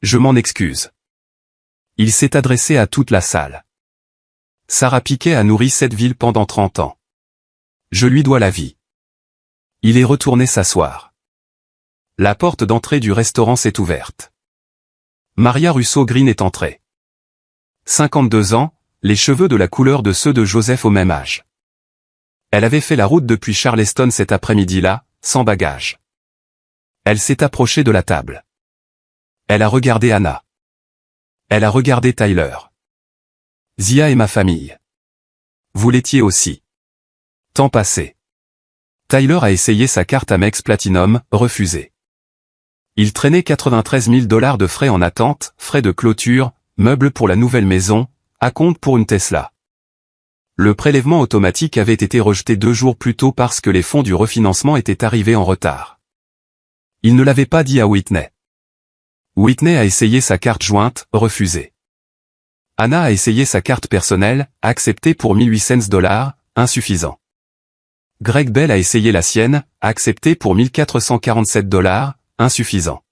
Je m'en excuse. Il s'est adressé à toute la salle. Sarah Piquet a nourri cette ville pendant 30 ans. Je lui dois la vie. Il est retourné s'asseoir. La porte d'entrée du restaurant s'est ouverte. Maria Russo Green est entrée. 52 ans, les cheveux de la couleur de ceux de Joseph au même âge. Elle avait fait la route depuis Charleston cet après-midi-là, sans bagage. Elle s'est approchée de la table. Elle a regardé Anna. Elle a regardé Tyler. Zia et ma famille. Vous l'étiez aussi. Temps passé. Tyler a essayé sa carte Amex Platinum, refusée. Il traînait 93 000 $ de frais en attente, frais de clôture, meubles pour la nouvelle maison, acompte pour une Tesla. Le prélèvement automatique avait été rejeté 2 jours plus tôt parce que les fonds du refinancement étaient arrivés en retard. Il ne l'avait pas dit à Whitney. Whitney a essayé sa carte jointe, refusée. Anna a essayé sa carte personnelle, acceptée pour 1800 $, insuffisant. Greg Bell a essayé la sienne, acceptée pour 1447 $, insuffisant.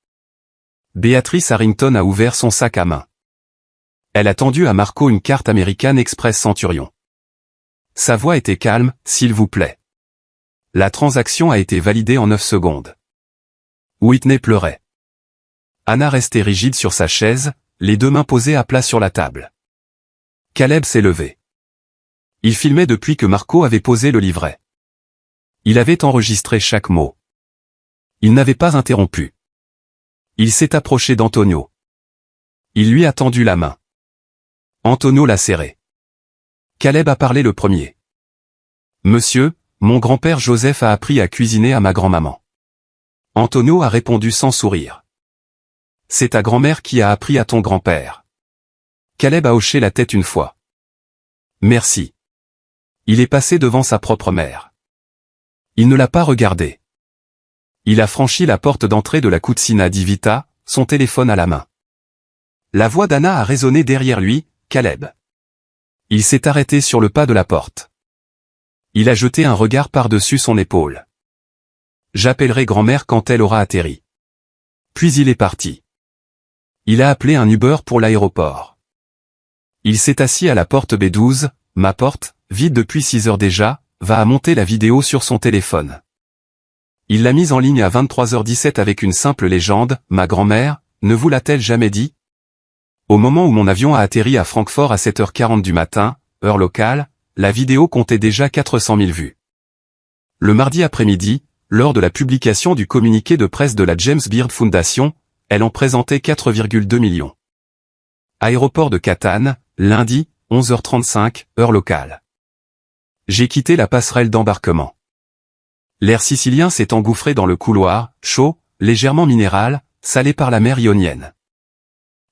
Béatrice Harrington a ouvert son sac à main. Elle a tendu à Marco une carte American Express Centurion. Sa voix était calme, s'il vous plaît. La transaction a été validée en 9 secondes. Whitney pleurait. Anna restait rigide sur sa chaise, les 2 mains posées à plat sur la table. Caleb s'est levé. Il filmait depuis que Marco avait posé le livret. Il avait enregistré chaque mot. Il n'avait pas interrompu. Il s'est approché d'Antonio. Il lui a tendu la main. Antonio l'a serré. Caleb a parlé le premier. Monsieur, mon grand-père Joseph a appris à cuisiner à ma grand-maman. Antonio a répondu sans sourire. C'est ta grand-mère qui a appris à ton grand-père. Caleb a hoché la tête une fois. Merci. Il est passé devant sa propre mère. Il ne l'a pas regardée. Il a franchi la porte d'entrée de la Cucina di Vita, son téléphone à la main. La voix d'Anna a résonné derrière lui, Caleb. Il s'est arrêté sur le pas de la porte. Il a jeté un regard par-dessus son épaule. J'appellerai grand-mère quand elle aura atterri. Puis il est parti. Il a appelé un Uber pour l'aéroport. Il s'est assis à la porte B12, ma porte, vide depuis 6 heures déjà, va à monter la vidéo sur son téléphone. Il l'a mise en ligne à 23h17 avec une simple légende, ma grand-mère, ne vous l'a-t-elle jamais dit? Au moment où mon avion a atterri à Francfort à 7h40 du matin, heure locale, la vidéo comptait déjà 400 000 vues. Le mardi après-midi, lors de la publication du communiqué de presse de la James Beard Foundation, elle en présentait 4,2 millions. Aéroport de Catane, lundi, 11h35, heure locale. J'ai quitté la passerelle d'embarquement. L'air sicilien s'est engouffré dans le couloir, chaud, légèrement minéral, salé par la mer Ionienne.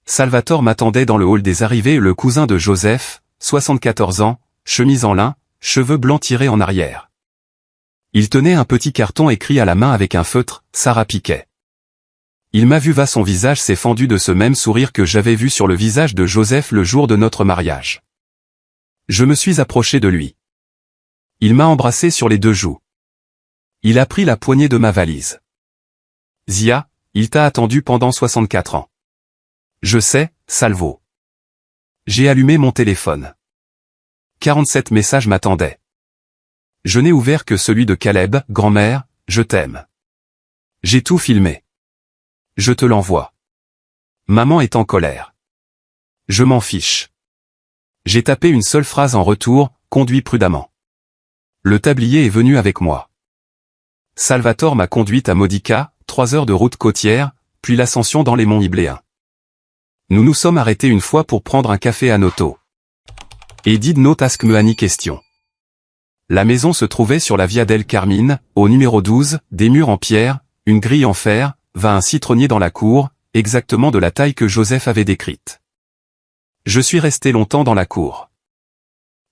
Salvatore m'attendait dans le hall des arrivées, le cousin de Joseph, 74 ans, chemise en lin, cheveux blancs tirés en arrière. Il tenait un petit carton écrit à la main avec un feutre, Sarah Piquet. Il m'a vu, son visage s'est fendu de ce même sourire que j'avais vu sur le visage de Joseph le jour de notre mariage. Je me suis approché de lui. Il m'a embrassé sur les 2 joues. Il a pris la poignée de ma valise. Zia, il t'a attendu pendant 64 ans. Je sais, Salvo. J'ai allumé mon téléphone. 47 messages m'attendaient. Je n'ai ouvert que celui de Caleb, grand-mère, je t'aime. J'ai tout filmé. Je te l'envoie. Maman est en colère. Je m'en fiche. J'ai tapé une seule phrase en retour, conduis prudemment. Le tablier est venu avec moi. Salvatore m'a conduite à Modica, 3 heures de route côtière, puis l'ascension dans les monts Ibléens. Nous nous sommes arrêtés une fois pour prendre un café à Noto. Et did not ask me any question. La maison se trouvait sur la Via del Carmine, au numéro 12, des murs en pierre, une grille en fer, un citronnier dans la cour, exactement de la taille que Joseph avait décrite. Je suis resté longtemps dans la cour.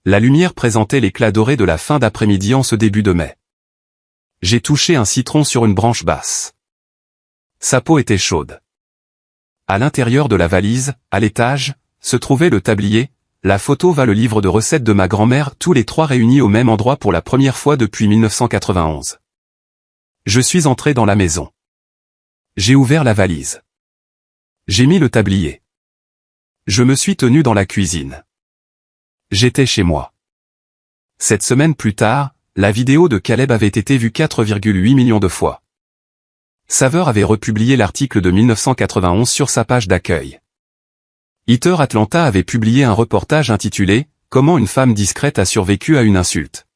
La lumière présentait l'éclat doré de la fin d'après-midi en ce début de mai. J'ai touché un citron sur une branche basse. Sa peau était chaude. À l'intérieur de la valise, à l'étage, se trouvait le tablier, la photo le livre de recettes de ma grand-mère, tous les trois réunis au même endroit pour la première fois depuis 1991. Je suis entré dans la maison. J'ai ouvert la valise. J'ai mis le tablier. Je me suis tenu dans la cuisine. J'étais chez moi. 7 semaines plus tard, la vidéo de Caleb avait été vue 4,8 millions de fois. Saveur avait republié l'article de 1991 sur sa page d'accueil. Hitter Atlanta avait publié un reportage intitulé « Comment une femme discrète a survécu à une insulte ».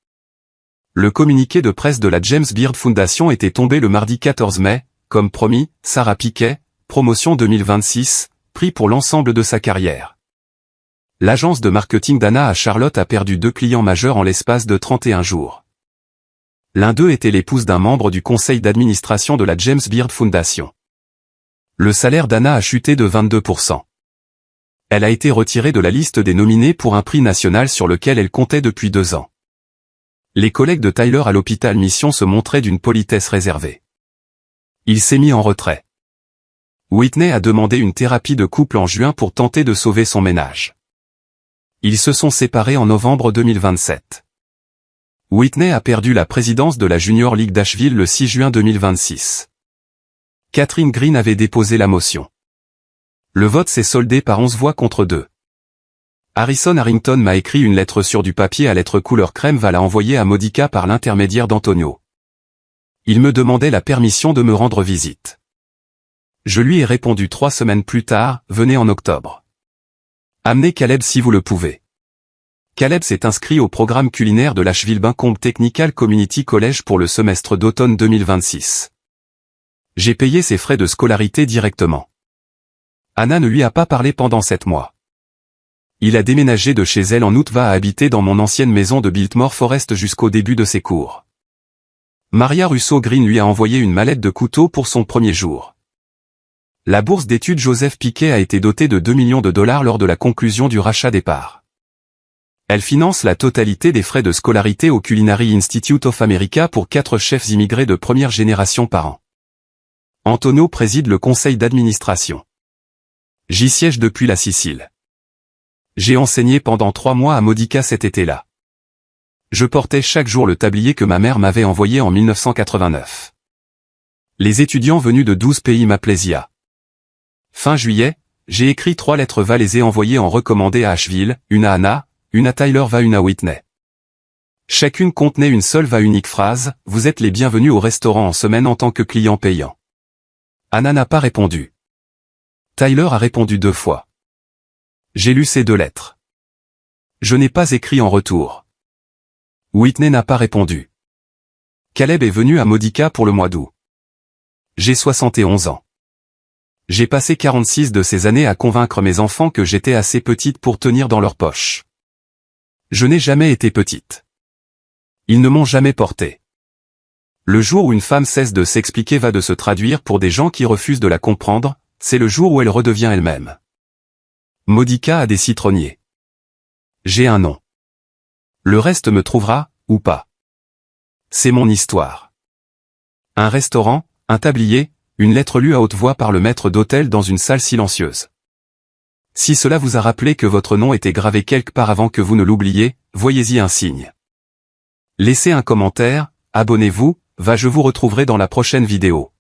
Le communiqué de presse de la James Beard Foundation était tombé le mardi 14 mai, comme promis, Sarah Piquet, promotion 2026, prix pour l'ensemble de sa carrière. L'agence de marketing d'Anna à Charlotte a perdu 2 clients majeurs en l'espace de 31 jours. L'un d'eux était l'épouse d'un membre du conseil d'administration de la James Beard Foundation. Le salaire d'Anna a chuté de 22%. Elle a été retirée de la liste des nominés pour un prix national sur lequel elle comptait depuis 2 ans. Les collègues de Tyler à l'hôpital Mission se montraient d'une politesse réservée. Il s'est mis en retrait. Whitney a demandé une thérapie de couple en juin pour tenter de sauver son ménage. Ils se sont séparés en novembre 2027. Whitney a perdu la présidence de la Junior League d'Asheville le 6 juin 2026. Catherine Green avait déposé la motion. Le vote s'est soldé par 11 voix contre 2. Harrison Harrington m'a écrit une lettre sur du papier à lettres couleur crème l'a envoyée à Modica par l'intermédiaire d'Antonio. Il me demandait la permission de me rendre visite. Je lui ai répondu 3 semaines plus tard, venez en octobre. Amenez Caleb si vous le pouvez. Caleb s'est inscrit au programme culinaire de l'Asheville Bincombe Technical Community College pour le semestre d'automne 2026. J'ai payé ses frais de scolarité directement. Anna ne lui a pas parlé pendant 7 mois. Il a déménagé de chez elle en août va habiter dans mon ancienne maison de Biltmore Forest jusqu'au début de ses cours. Maria Russo-Green lui a envoyé une mallette de couteaux pour son premier jour. La bourse d'études Joseph Piquet a été dotée de $2 millions lors de la conclusion du rachat des parts. Elle finance la totalité des frais de scolarité au Culinary Institute of America pour 4 chefs immigrés de première génération par an. Antonio préside le conseil d'administration. J'y siège depuis la Sicile. J'ai enseigné pendant 3 mois à Modica cet été-là. Je portais chaque jour le tablier que ma mère m'avait envoyé en 1989. Les étudiants venus de 12 pays m'appelaient. Fin juillet, j'ai écrit 3 lettres les ai envoyées en recommandé à Asheville, une à Anna, une à Tyler une à Whitney. Chacune contenait une seule unique phrase, « Vous êtes les bienvenus au restaurant en semaine en tant que client payant ». Anna n'a pas répondu. Tyler a répondu 2 fois. J'ai lu ces 2 lettres. Je n'ai pas écrit en retour. Whitney n'a pas répondu. Caleb est venu à Modica pour le mois d'août. J'ai 71 ans. J'ai passé 46 de ces années à convaincre mes enfants que j'étais assez petite pour tenir dans leur poche. Je n'ai jamais été petite. Ils ne m'ont jamais porté. Le jour où une femme cesse de s'expliquer va de se traduire pour des gens qui refusent de la comprendre, c'est le jour où elle redevient elle-même. Modica a des citronniers. J'ai un nom. Le reste me trouvera, ou pas. C'est mon histoire. Un restaurant, un tablier, une lettre lue à haute voix par le maître d'hôtel dans une salle silencieuse. Si cela vous a rappelé que votre nom était gravé quelque part avant que vous ne l'oubliez, voyez-y un signe. Laissez un commentaire, abonnez-vous, je vous retrouverai dans la prochaine vidéo.